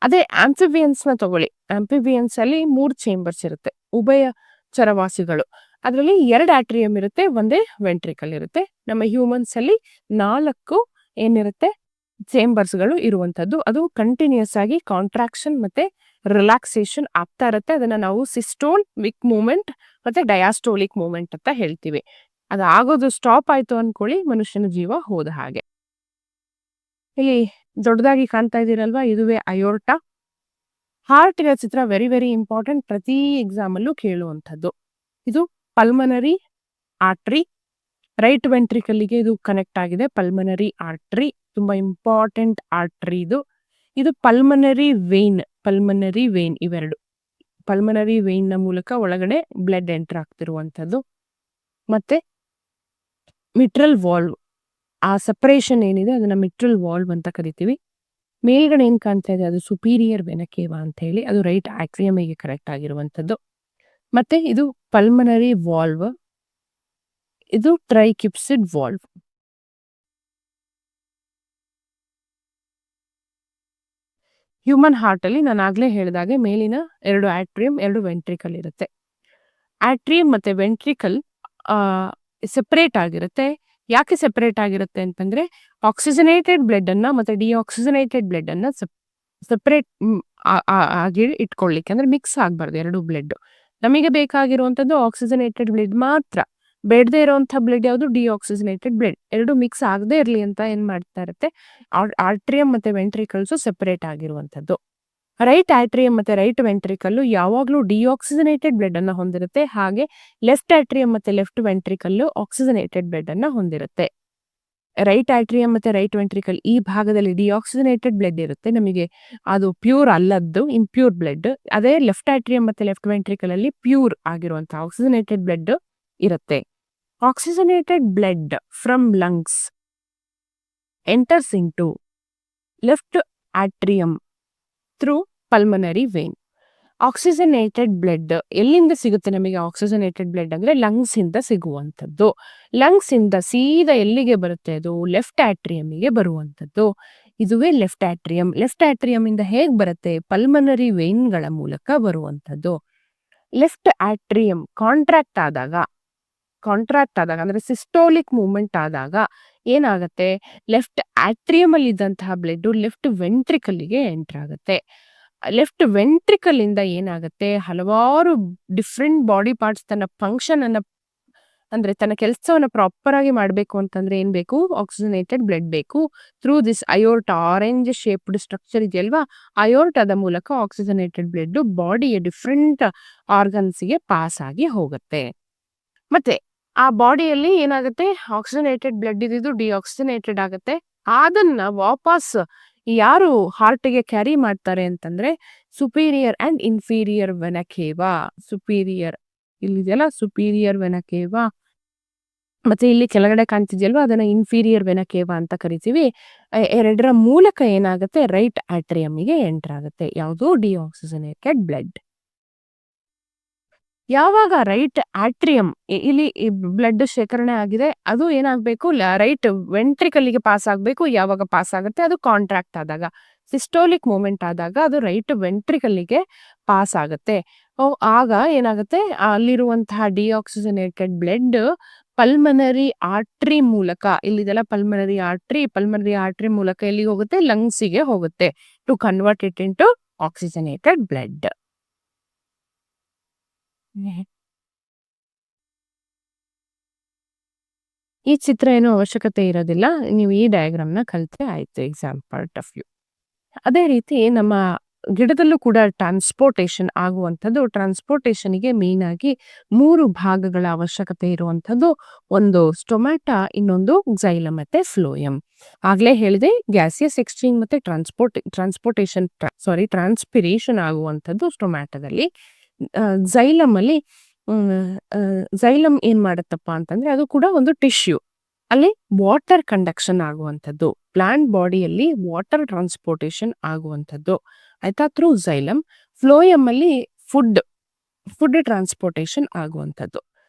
ಅದೇ ಆಂಫಿಬಿಯನ್ಸ್ ನ ತಗೊಳ್ಳಿ. ಆಂಫಿಬಿಯನ್ಸ್ ಅಲ್ಲಿ 3 ಚೇಂಬರ್ಸ್ ಇರುತ್ತೆ. ಉಭಯ ಚರವಾಸಿಗಳು. ಅದರಲ್ಲಿ 2 ಆಟ್ರಿಯಂ ಇರುತ್ತೆ, 1 ವೆಂಟ್ರಿಕಲ್ ಇರುತ್ತೆ. ನಮ್ಮ ಹ್ಯೂಮನ್ಸ್ ಅಲ್ಲಿ 4 ಏನಿರುತ್ತೆ ಚೇಂಬರ್ಸ್ಗಳು ಇರುವಂತದ್ದು. ಅದು ಕಂಟಿನ್ಯೂಸ್ ಆಗಿ ಕಾಂಟ್ರಾಕ್ಷನ್ ಮತ್ತೆ ರಿಲ್ಯಾಕ್ಸೇಷನ್ ಆಗ್ತಾ ಇರುತ್ತೆ. ಅದನ್ನ ನಾವು ಸಿಸ್ಟೋಲಿಕ್ ಮೂವ್ಮೆಂಟ್ ಮತ್ತೆ ಡಯಾಸ್ಟೋಲಿಕ್ ಮೂವ್ಮೆಂಟ್ ಅಂತ ಹೇಳ್ತೀವಿ. ಅದು ಆಗೋದು ಸ್ಟಾಪ್ ಆಯ್ತು ಅನ್ಕೊಳ್ಳಿ, ಮನುಷ್ಯನ ಜೀವ ಹೋದ ಹಾಗೆ. ಇಲ್ಲಿ ದೊಡ್ಡದಾಗಿ ಕಾಣ್ತಾ ಇದೀರಲ್ವಾ, ಇದುವೇ ಅಯೋರ್ಟಾ. ಹಾರ್ಟಿನ ಚಿತ್ರ ವೆರಿ ವೆರಿ ಇಂಪಾರ್ಟೆಂಟ್. ಪ್ರತಿ ಎಕ್ಸಾಮ್ ಅಲ್ಲೂ ಕೇಳುವಂಥದ್ದು. ಇದು ಪಲ್ಮನರಿ ಆರ್ಟ್ರಿ. ರೈಟ್ ವೆಂಟ್ರಿಕಲ್ಗೆ ಇದು ಕನೆಕ್ಟ್ ಆಗಿದೆ. ಪಲ್ಮನರಿ ಆರ್ಟ್ರಿ ತುಂಬಾ ಇಂಪಾರ್ಟೆಂಟ್ ಆರ್ಟ್ರಿ ಇದು. ಇದು ಪಲ್ಮನರಿ ವೇನ್ ಇವೆರಡು. ಪಲ್ಮನರಿ ವೇನ್ ನ ಮೂಲಕ ಒಳಗಡೆ ಬ್ಲಡ್ ಎಂಟರ್ ಆಗ್ತಿರುವಂತದ್ದು. ಮತ್ತೆ ಮಿಟ್ರಲ್ ವಾಲ್ವ್, ಆ ಸಪರೇಷನ್ ಏನಿದೆ ಅದನ್ನ ಮಿಟ್ರಲ್ ವಾಲ್ವ್ ಅಂತ ಕರಿತೀವಿ. ಮೇಲ್ಗಡೆ ಏನ್ ಕಾಣ್ತಾ ಇದೆ ಅದು ಸುಪೀರಿಯರ್ ವೆನ ಕೇವಾ ಅಂತ ಹೇಳಿ, ಅದು ರೈಟ್ ಆಕ್ಸಿಯಮಿಗೆ ಕರೆಕ್ಟ್ ಆಗಿರುವಂತದ್ದು. ಮತ್ತೆ ಇದು ಪಲ್ಮನರಿ ವಾಲ್ವ್, ಇದು ಟ್ರೈಕ್ಯುಪ್ಸಿಡ್ ವಾಲ್ವ್. ಹ್ಯೂಮನ್ ಹಾರ್ಟ್ ಅಲ್ಲಿ ನಾನು ಆಗ್ಲೇ ಹೇಳಿದಾಗೆ ಮೇಲಿನ 2 ಆಟ್ರಿಯಂ, 2 ವೆಂಟ್ರಿಕಲ್ ಇರುತ್ತೆ. ಆಟ್ರಿಯಂ ಮತ್ತೆ ವೆಂಟ್ರಿಕಲ್ ಸೆಪರೇಟ್ ಆಗಿರುತ್ತೆ. ಯಾಕೆ ಸೆಪರೇಟ್ ಆಗಿರುತ್ತೆ ಅಂತಂದ್ರೆ, ಆಕ್ಸಿಜನೇಟೆಡ್ ಬ್ಲಡ್ ಅನ್ನ ಮತ್ತೆ ಡಿಆಕ್ಸಿಜನೇಟೆಡ್ ಬ್ಲಡ್ ಅನ್ನ ಸೆಪರೇಟ್ ಆಗಿ ಇಟ್ಕೊಳ್ಳಿಕ್ಕೆ, ಅಂದ್ರೆ ಮಿಕ್ಸ್ ಆಗ್ಬಾರ್ದು 2 ಬ್ಲಡ್. ನಮಗೆ ಬೇಕಾಗಿರುವಂತದ್ದು ಆಕ್ಸಿಜನೇಟೆಡ್ ಬ್ಲಡ್ ಮಾತ್ರ. ಬೇಡದೇ ಇರುವಂತಹ ಬ್ಲಡ್ ಯಾವುದು? Deoxygenated blood. 2 ಮಿಕ್ಸ್ ಆಗದೆ ಇರ್ಲಿ ಅಂತ ಏನ್ ಮಾಡ್ತಾ ಇರುತ್ತೆ, ಆರ್ಟ್ರಿಯಂ ಮತ್ತೆ ವೆಂಟ್ರಿಕಲ್ಸ್ ಸೆಪರೇಟ್ ಆಗಿರುವಂತದ್ದು. ರೈಟ್ ಆಟ್ರಿಯಂ ಮತ್ತೆ ರೈಟ್ ವೆಂಟ್ರಿಕಲ್ ಯಾವಾಗ್ಲೂ ಡಿಆಕ್ಸಿಜನೇಟೆಡ್ ಬ್ಲಡ್ ಅನ್ನ ಹೊಂದಿರುತ್ತೆ. ಹಾಗೆ ಲೆಫ್ಟ್ ಆಟ್ರಿಯಂ ಮತ್ತೆ ಲೆಫ್ಟ್ ವೆಂಟ್ರಿಕಲ್ ಆಕ್ಸಿಜನೇಟೆಡ್ ಬ್ಲಡ್ ಅನ್ನ ಹೊಂದಿರುತ್ತೆ. ರೈಟ್ ಆಟ್ರಿಯಂ ಮತ್ತೆ ರೈಟ್ ವೆಂಟ್ರಿಕಲ್ ಈ ಭಾಗದಲ್ಲಿ ಡಿಆಕ್ಸಿಜನೇಟೆಡ್ ಬ್ಲಡ್ ಇರುತ್ತೆ, ನಮಗೆ ಅದು ಪ್ಯೂರ್ ಅಲ್ಲದ್ದು, ಇಂಪ್ಯೂರ್ ಬ್ಲಡ್. ಅದೇ ಲೆಫ್ಟ್ ಆಟ್ರಿಯಂ ಮತ್ತೆ ಲೆಫ್ಟ್ ವೆಂಟ್ರಿಕಲ್ ಅಲ್ಲಿ ಪ್ಯೂರ್ ಆಗಿರುವಂತಹ ಆಕ್ಸಿಜನೇಟೆಡ್ ಬ್ಲಡ್ ಇರುತ್ತೆ. Oxygenated blood from lungs enters into left atrium through pulmonary vein. Oxygenated blood ಎಲ್ಲಿಂದ ಸಿಗುತ್ತೆ ನಮಗೆ? ಆಕ್ಸಿಜನೇಟೆಡ್ ಬ್ಲಡ್ ಅಂದ್ರೆ ಲಂಗ್ಸ್ ಇಂದ ಸಿಗುವಂಥದ್ದು. ಲಂಗ್ಸ್ ಇಂದ ಸೀದಾ ಎಲ್ಲಿಗೆ ಬರುತ್ತೆ? ಅದು ಲೆಫ್ಟ್ ಆಟ್ರಿಯಂಗೆ ಬರುವಂಥದ್ದು. ಇದುವೇ ಲೆಫ್ಟ್ ಆಟ್ರಿಯಂ. ಲೆಫ್ಟ್ ಆಟ್ರಿಯಂ ಇಂದ ಹೇಗ್ ಬರುತ್ತೆ? ಪಲ್ಮನರಿ ವೇನ್ಗಳ ಮೂಲಕ ಬರುವಂಥದ್ದು. ಲೆಫ್ಟ್ ಆಟ್ರಿಯಂ ಕಾಂಟ್ರಾಕ್ಟ್ ಆದಾಗ ಅಂದ್ರೆ ಸಿಸ್ಟೋಲಿಕ್ ಮೂವ್ಮೆಂಟ್ ಆದಾಗ ಏನಾಗುತ್ತೆ, ಲೆಫ್ಟ್ ಆಟ್ರಿಯಂ ಅಲ್ಲಿ ಇದ್ದಂತಹ ಬ್ಲಡ್ ಲೆಫ್ಟ್ ವೆಂಟ್ರಿಕಲ್ಗೆ ಎಂಟರ್ ಆಗುತ್ತೆ. ಲೆಫ್ಟ್ ವೆಂಟ್ರಿಕಲ್ ಇಂದ ಏನಾಗುತ್ತೆ, ಹಲವಾರು ಡಿಫ್ರೆಂಟ್ ಬಾಡಿ ಪಾರ್ಟ್ಸ್ ತನ್ನ ಫಂಕ್ಷನ್ ಅನ್ನ, ಅಂದ್ರೆ ತನ್ನ ಕೆಲಸವನ್ನ ಪ್ರಾಪರ್ ಆಗಿ ಮಾಡ್ಬೇಕು ಅಂತಂದ್ರೆ ಏನ್ ಬೇಕು? ಆಕ್ಸಿಜನೇಟೆಡ್ ಬ್ಲಡ್ ಬೇಕು. Through this aorta, orange shaped structure ಇದೆಯಲ್ವಾ, ಅಯೋರ್ಟದ ಮೂಲಕ ಆಕ್ಸಿಜನೇಟೆಡ್ ಬ್ಲಡ್ ಬಾಡಿಯ ಡಿಫ್ರೆಂಟ್ ಆರ್ಗನ್ಸ್ಗೆ ಪಾಸ್ ಆಗಿ ಹೋಗುತ್ತೆ. ಮತ್ತೆ ಆ ಬಾಡಿಯಲ್ಲಿ ಏನಾಗುತ್ತೆ, ಆಕ್ಸಿಜನೇಟೆಡ್ ಬ್ಲಡ್ ಇದ್ದಿದ್ದು ಡಿಆಕ್ಸಿಜನೇಟೆಡ್ ಆಗುತ್ತೆ. ಅದನ್ನ ವಾಪಸ್ ಯಾರು ಹಾರ್ಟ್‌ಗೆ ಕ್ಯಾರಿ ಮಾಡ್ತಾರೆ ಅಂತಂದ್ರೆ superior and inferior vena cava. Superior ಇಲ್ಲಿದೆಯಲ್ಲ ಸುಪೀರಿಯರ್ ವೆನ ಕೇವಾ, ಮತ್ತೆ ಇಲ್ಲಿ ಕೆಳಗಡೆ ಕಾಣ್ತಿದ್ಯಲ್ವಾ ಅದನ್ನ ಇನ್ಫೀರಿಯರ್ ವೆನ ಕೇವಾ ಅಂತ ಕರಿತೀವಿ. ಎರಡರ ಮೂಲಕ ಏನಾಗುತ್ತೆ, ರೈಟ್ ಆಟ್ರಿಯಮ್‌ಗೆ ಎಂಟರ್ ಆಗುತ್ತೆ. ಯಾವುದು, ಡಿಆಕ್ಸಿಜನೇಟೆಡ್ ಬ್ಲಡ್. ಯಾವಾಗ ರೈಟ್ ಆಟ್ರಿಯಂ ಇಲ್ಲಿ ಬ್ಲಡ್ ಶೇಖರಣೆ ಆಗಿದೆ, ಅದು ಏನಾಗಬೇಕು, ರೈಟ್ ವೆಂಟ್ರಿಕಲ್ಗೆ ಪಾಸ್ ಆಗಬೇಕು. ಯಾವಾಗ ಪಾಸ್ ಆಗುತ್ತೆ, ಅದು ಕಾಂಟ್ರಾಕ್ಟ್ ಆದಾಗ, ಸಿಸ್ಟೋಲಿಕ್ ಮೂಮೆಂಟ್ ಆದಾಗ ಅದು ರೈಟ್ ವೆಂಟ್ರಿಕಲ್ಗೆ ಪಾಸ್ ಆಗುತ್ತೆ. ಆಗ ಏನಾಗುತ್ತೆ, ಅಲ್ಲಿರುವಂತಹ ಡಿಆಕ್ಸಿಜನೇಟೆಡ್ ಬ್ಲಡ್ ಪಲ್ಮನರಿ ಆರ್ಟ್ರಿ ಮೂಲಕ, ಇಲ್ಲಿದೆಲ್ಲ ಪಲ್ಮನರಿ ಆರ್ಟ್ರಿ ಮೂಲಕ ಎಲ್ಲಿಗೆ ಹೋಗುತ್ತೆ, ಲಂಗ್ಸಿಗೆ ಹೋಗುತ್ತೆ, to convert it into oxygenated blood. ಈ ಚಿತ್ರ ಏನು ಅವಶ್ಯಕತೆ ಇರೋದಿಲ್ಲ. ನೀವು ಈ ಡಯಾಗ್ರಾಮ್‌ನ ಕಲ್ತ್ರೆ ಆಯ್ತು, ಎಕ್ಸಾಮ್ ಪಾರ್ಟ್ ಆಫ್ ವ್ಯೂ. ಅದೇ ರೀತಿ ನಮ್ಮ ಗಿಡದಲ್ಲೂ ಕೂಡ ಟ್ರಾನ್ಸ್ಪೋರ್ಟೇಷನ್ ಆಗುವಂಥದ್ದು. ಟ್ರಾನ್ಸ್ಪೋರ್ಟೇಷನ್‌ಗೆ ಮೇನ್ ಆಗಿ 3 ಭಾಗಗಳ ಅವಶ್ಯಕತೆ ಇರುವಂಥದ್ದು. ಒಂದು ಸ್ಟೊಮ್ಯಾಟಾ, ಇನ್ನೊಂದು ಕ್ಸೈಲಮ್ ಮತ್ತೆ ಫ್ಲೋಯಮ್. ಆಗ್ಲೇ ಹೇಳಿದೆ, ಗ್ಯಾಸಿಯಸ್ ಎಕ್ಸ್ಚೇಂಜ್ ಮತ್ತೆ ಟ್ರಾನ್ಸ್ಪಿರೇಷನ್ ಆಗುವಂಥದ್ದು ಸ್ಟೊಮ್ಯಾಟಾದಲ್ಲಿ. ಕ್ಸೈಲಮ್ ಅಲ್ಲಿ ಕ್ಸೈಲಮ್ ಏನ್ ಮಾಡತ್ತಪ್ಪ ಅಂತಂದ್ರೆ ಅದು ಕೂಡ ಒಂದು ಟಿಶ್ಯೂ. ಅಲ್ಲಿ ವಾಟರ್ ಕಂಡಕ್ಷನ್ ಆಗುವಂಥದ್ದು, ಪ್ಲಾಂಟ್ ಬಾಡಿಯಲ್ಲಿ ವಾಟರ್ ಟ್ರಾನ್ಸ್ಪೋರ್ಟೇಷನ್ ಆಗುವಂಥದ್ದು, ಆಯ್ತಾ, ಥ್ರೂ ಕ್ಸೈಲಮ್. ಫ್ಲೋಯಮ್ ಅಲ್ಲಿ ಫುಡ್ ಟ್ರಾನ್ಸ್ಪೋರ್ಟೇಷನ್ ಆಗುವಂಥದ್ದು.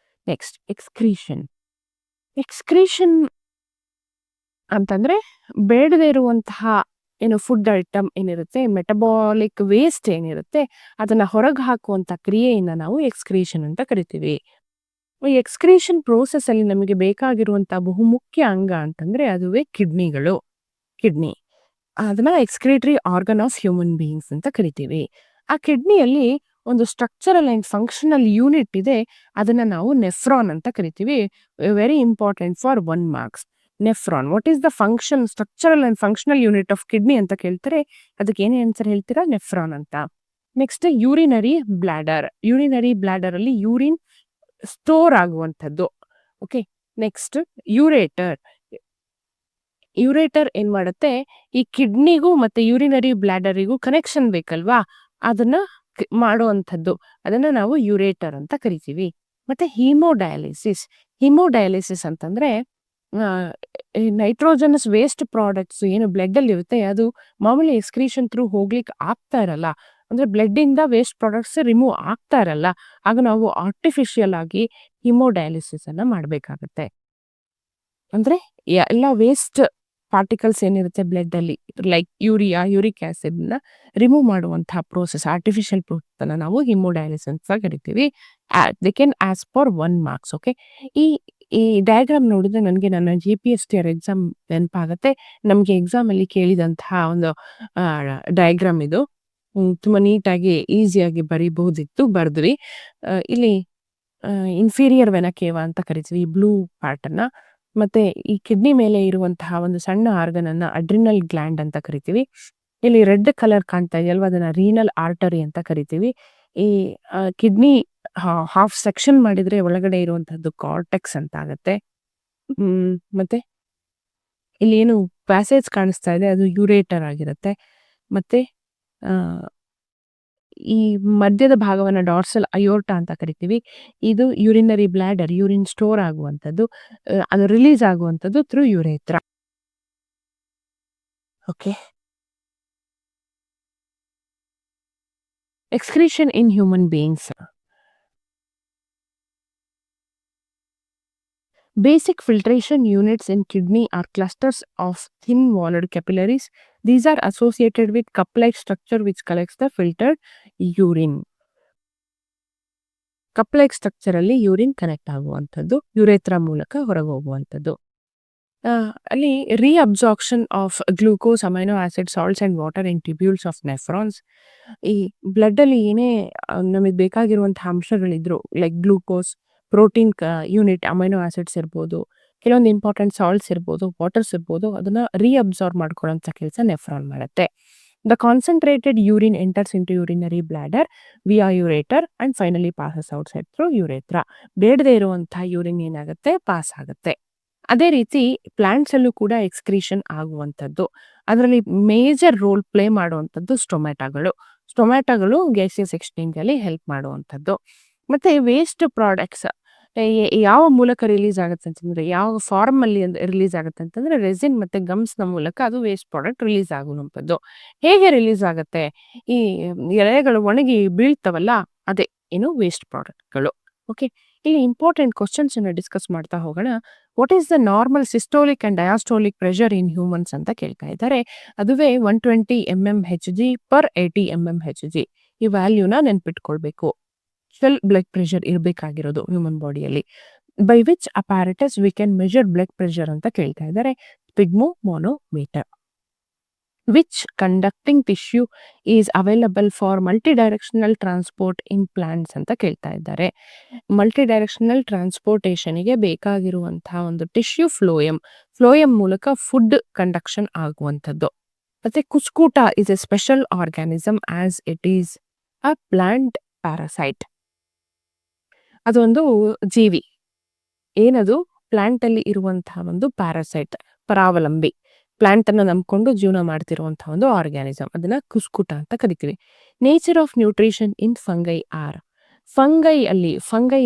ನೆಕ್ಸ್ಟ್ ಎಕ್ಸ್ಕ್ರೀಷನ್ ಅಂತಂದ್ರೆ ಬೇಡದೇ ಇರುವಂತಹ ಏನು ಫುಡ್ ಐಟಮ್ ಏನಿರುತ್ತೆ, ಮೆಟಬಾಲಿಕ್ ವೇಸ್ಟ್ ಏನಿರುತ್ತೆ, ಅದನ್ನ ಹೊರಗೆ ಹಾಕುವಂತ ಕ್ರಿಯೆಯನ್ನ ನಾವು ಎಕ್ಸ್ಕ್ರೀಷನ್ ಅಂತ ಕರಿತೀವಿ. ಈ ಎಕ್ಸ್ಕ್ರೀಷನ್ ಪ್ರೋಸೆಸ್ ಅಲ್ಲಿ ನಮಗೆ ಬೇಕಾಗಿರುವಂತಹ ಬಹುಮುಖ್ಯ ಅಂಗ ಅಂತಂದ್ರೆ ಅದುವೇ ಕಿಡ್ನಿ. ಅದನ್ನ excretory organ of human beings ಅಂತ ಕರಿತೀವಿ. ಆ ಕಿಡ್ನಿಯಲ್ಲಿ ಒಂದು ಸ್ಟ್ರಕ್ಚರಲ್ ಅಂಡ್ ಫಂಕ್ಷನಲ್ ಯೂನಿಟ್ ಇದೆ, ಅದನ್ನ ನಾವು ನೆಫ್ರಾನ್ ಅಂತ ಕರಿತೀವಿ. Very important for 1 marks. Nephron, what is the function, structural and functional unit of kidney ಅಂತ ಕೇಳ್ತಾರೆ, ಅದಕ್ಕೆ ಏನೇ ಆನ್ಸರ್ ಹೇಳ್ತೀರಾ, ನೆಫ್ರಾನ್ ಅಂತ. ನೆಕ್ಸ್ಟ್ ಯೂರಿನರಿ ಬ್ಲಾಡರ್ ಅಲ್ಲಿ ಯೂರಿನ್ ಸ್ಟೋರ್ ಆಗುವಂಥದ್ದು. ಓಕೆ, ನೆಕ್ಸ್ಟ್ ಯೂರೇಟರ್ ಏನ್ ಮಾಡುತ್ತೆ, ಈ ಕಿಡ್ನಿಗೂ ಮತ್ತೆ ಯೂರಿನರಿ ಬ್ಲಾಡರಿಗೂ ಕನೆಕ್ಷನ್ ಬೇಕಲ್ವಾ, ಅದನ್ನ ಮಾಡುವಂಥದ್ದು, ಅದನ್ನ ನಾವು ಯೂರೇಟರ್ ಅಂತ ಕರಿತೀವಿ. ಮತ್ತೆ ಹಿಮೋಡಯಾಲಿಸಿಸ್ ಅಂತಂದ್ರೆ ನೈಟ್ರೋಜನಸ್ ವೇಸ್ಟ್ ಪ್ರಾಡಕ್ಟ್ಸ್ ಏನು ಬ್ಲಡ್ ಅಲ್ಲಿ ಇರುತ್ತೆ, ಅದು ಮಾಮೂಲಿ ಎಕ್ಸ್ಕ್ರೀಷನ್ ಥ್ರೂ ಹೋಗ್ಲಿಕ್ಕೆ ಆಗ್ತಾ ಇರಲ್ಲ, ಅಂದ್ರೆ ಬ್ಲಡ್ ಇಂದ ವೇಸ್ಟ್ ಪ್ರಾಡಕ್ಟ್ಸ್ ರಿಮೂವ್ ಆಗ್ತಾ ಇರಲ್ಲ, ಆಗ ನಾವು ಆರ್ಟಿಫಿಷಿಯಲ್ ಆಗಿ ಹಿಮೋಡಯಾಲಿಸಿಸ್ ಅನ್ನ ಮಾಡ್ಬೇಕಾಗತ್ತೆ. ಅಂದ್ರೆ ಎಲ್ಲ ವೇಸ್ಟ್ ಪಾರ್ಟಿಕಲ್ಸ್ ಏನಿರುತ್ತೆ ಬ್ಲಡ್ ಅಲ್ಲಿ, ಲೈಕ್ ಯೂರಿಕ್ ಆಸಿಡ್ ನ ರಿಮೂವ್ ಮಾಡುವಂತಹ ಪ್ರೋಸೆಸ್, ಆರ್ಟಿಫಿಷಿಯಲ್ ಪ್ರೋಸೆಸ್ ಅನ್ನ ನಾವು ಹಿಮೋಡಯಾಲಿಸಿಸ್ ಅಂತ ಕರಿತೀವಿ. They can as for 1 marks. Okay, ಈ ಡಯಾಗ್ರಾಮ್ ನೋಡಿದ್ರೆ ನನಗೆ ನನ್ನ JPSTR ಎಕ್ಸಾಮ್ ನೆನಪಾಗತ್ತೆ. ನಮ್ಗೆ ಎಕ್ಸಾಮ್ ಅಲ್ಲಿ ಕೇಳಿದಂತಹ ಒಂದು ಡಯಾಗ್ರಾಮ್ ಇದು. ತುಂಬಾ ನೀಟಾಗಿ ಈಸಿಯಾಗಿ ಬರೀಬಹುದಿತ್ತು, ಬರ್ದ್ವಿ. ಇಲ್ಲಿ ಇನ್ಫೀರಿಯರ್ ವೆನ ಕೇವಾ ಅಂತ ಕರಿತೀವಿ ಈ ಬ್ಲೂ ಪಾರ್ಟ್ ಅನ್ನ. ಮತ್ತೆ ಈ ಕಿಡ್ನಿ ಮೇಲೆ ಇರುವಂತಹ ಒಂದು ಸಣ್ಣ ಆರ್ಗನ್ ಅನ್ನ ಅಡ್ರಿನಲ್ ಗ್ಲ್ಯಾಂಡ್ ಅಂತ ಕರಿತೀವಿ. ಇಲ್ಲಿ ರೆಡ್ ಕಲರ್ ಕಾಣ್ತಾ ಇದೆಯಲ್ವಾ, ಅದನ್ನ ರೀನಲ್ ಆರ್ಟರಿ ಅಂತ ಕರಿತೀವಿ. ಈ ಕಿಡ್ನಿ ಹಾಫ್ ಸೆಕ್ಷನ್ ಮಾಡಿದ್ರೆ ಒಳಗಡೆ ಇರುವಂತಹದ್ದು ಕಾರ್ಟೆಕ್ಸ್ ಅಂತ ಆಗತ್ತೆ. ಮತ್ತೆ ಇಲ್ಲಿ ಏನು ಪ್ಯಾಸೇಜ್ ಕಾಣಿಸ್ತಾ ಇದೆ ಅದು ಯೂರೇಟರ್ ಆಗಿರುತ್ತೆ. ಮತ್ತೆ ಈ ಮಧ್ಯದ ಭಾಗವನ್ನ ಡಾರ್ಸಲ್ ಅಯೋರ್ಟಾ ಅಂತ ಕರಿತೀವಿ. ಇದು ಯೂರಿನರಿ ಬ್ಲಾಡರ್, ಯೂರಿನ್ ಸ್ಟೋರ್ ಆಗುವಂಥದ್ದು, ಅದು ರಿಲೀಸ್ ಆಗುವಂಥದ್ದು through urethra. Okay, excretion in human beings. Basic filtration units in kidney are clusters of thin-walled capillaries. These are associated with cup-like structure which collects the filtered urine. Cup like structure ಅಲ್ಲಿ urine connect ಆಗುವಂಥದ್ದು, urethra ಮೂಲಕ ಹೊರಗೆ ಹೋಗುವಂಥದ್ದು. ಅಲ್ಲಿ reabsorption of glucose, amino acid, salts and water in tubules of nephrons. ಈ blood ಅಲ್ಲಿ ಏನೇ ನಮಗೆ ಬೇಕಾಗಿರುವಂತಹ ಅಂಶಗಳಿದ್ರು, like glucose, protein unit, amino acids ಇರ್ಬೋದು, ಕೆಲವೊಂದು ಇಂಪಾರ್ಟೆಂಟ್ ಸಾಲ್ಟ್ಸ್ ಇರ್ಬೋದು, ವಾಟರ್ಸ್ ಇರ್ಬೋದು, ಅದನ್ನ ರೀಅಬ್ಸಾರ್ಬ್ ಮಾಡ್ಕೊಳ್ಳೋಂಥ ಕೆಲಸ ನೆಫ್ರಾನ್ ಮಾಡುತ್ತೆ. The concentrated urine enters into urinary bladder via ureter and finally passes outside through urethra. ಬೇಡದೇ ಇರುವಂತಹ ಯೂರಿನ್ ಏನಾಗುತ್ತೆ ಪಾಸ್ ಆಗುತ್ತೆ. ಅದೇ ರೀತಿ ಪ್ಲಾಂಟ್ಸ್ ಅಲ್ಲೂ ಕೂಡ ಎಕ್ಸ್ಕ್ರೀಷನ್ ಆಗುವಂಥದ್ದು. ಅದರಲ್ಲಿ ಮೇಜರ್ ರೋಲ್ ಪ್ಲೇ ಮಾಡುವಂಥದ್ದು ಸ್ಟೊಮ್ಯಾಟೊಗಳು ಗ್ಯಾಸಿಯಸ್ ಎಕ್ಸ್ಚೇಂಜ್ ಅಲ್ಲಿ ಹೆಲ್ಪ್ ಮಾಡುವಂಥದ್ದು. ಮತ್ತೆ ವೇಸ್ಟ್ ಪ್ರಾಡಕ್ಟ್ಸ್ ಯಾವ ಮೂಲಕ ರಿಲೀಸ್ ಆಗುತ್ತೆ ಅಂತಂದ್ರೆ, ಯಾವ ಫಾರ್ಮ್ ಅಲ್ಲಿ ರಿಲೀಸ್ ಆಗುತ್ತೆ ಅಂತಂದ್ರೆ ರೆಸಿನ್ ಮತ್ತೆ ಗಮ್ಸ್ ನ ಮೂಲಕ ಅದು ವೇಸ್ಟ್ ಪ್ರಾಡಕ್ಟ್ ರಿಲೀಸ್ ಆಗುವಂಥದ್ದು. ಹೇಗೆ ರಿಲೀಸ್ ಆಗುತ್ತೆ? ಈ ಎಲೆಗಳು ಒಣಗಿ ಬೀಳ್ತವಲ್ಲ, ಅದೇ ಏನು ವೇಸ್ಟ್ ಪ್ರಾಡಕ್ಟ್ಗಳು. ಓಕೆ, ಈಗ ಇಂಪಾರ್ಟೆಂಟ್ ಕ್ವಶನ್ಸ್ ಅನ್ನು ಡಿಸ್ಕಸ್ ಮಾಡ್ತಾ ಹೋಗೋಣ. What is the normal systolic and diastolic pressure in humans ಅಂತ ಕೇಳ್ತಾ ಇದ್ದಾರೆ. ಅದುವೇ 120 mmHg per 80 mmHg. ಈ ವ್ಯಾಲ್ಯೂನ ನೆನ್ಪಿಟ್ಕೊಳ್ಬೇಕು. ಫುಲ್ ಬ್ಲಡ್ ಪ್ರೆಷರ್ ಇರಬೇಕಾಗಿರೋದು ಹ್ಯೂಮನ್ ಬಾಡಿಯಲ್ಲಿ. By which apparatus we can measure blood pressure ಅಂತ ಕೇಳ್ತಾ ಇದ್ದಾರೆ. Sphygmomanometer. Which conducting tissue is available for multidirectional transport in plants ಅಂತ ಕೇಳ್ತಾ ಇದ್ದಾರೆ. ಮಲ್ಟಿಡೈರೆಕ್ಷನಲ್ ಟ್ರಾನ್ಸ್ಪೋರ್ಟೇಷನ್ಗೆ ಬೇಕಾಗಿರುವಂತಹ ಒಂದು ಟಿಶ್ಯೂ ಫ್ಲೋಯಂ ಮೂಲಕ ಫುಡ್ ಕಂಡಕ್ಷನ್ ಆಗುವಂಥದ್ದು. ಮತ್ತೆ Cuscuta is a special organism as it is a plant parasite. ಅದೊಂದು ಜೀವಿ. ಏನದು? ಪ್ಲಾಂಟ್ ಅಲ್ಲಿ ಇರುವಂತಹ ಒಂದು ಪ್ಯಾರಾಸೈಟ್, ಪರಾವಲಂಬಿ. ಪ್ಲಾಂಟ್ ಅನ್ನು ನಂಬ್ಕೊಂಡು ಜೀವನ ಮಾಡ್ತಿರುವಂತಹ ಒಂದು ಆರ್ಗ್ಯಾನಿಸಮ್. ಅದನ್ನ ಕುಸ್ಕುಟ ಅಂತ ಕರಿತೀವಿ. Nature of nutrition in fungi R. Fungi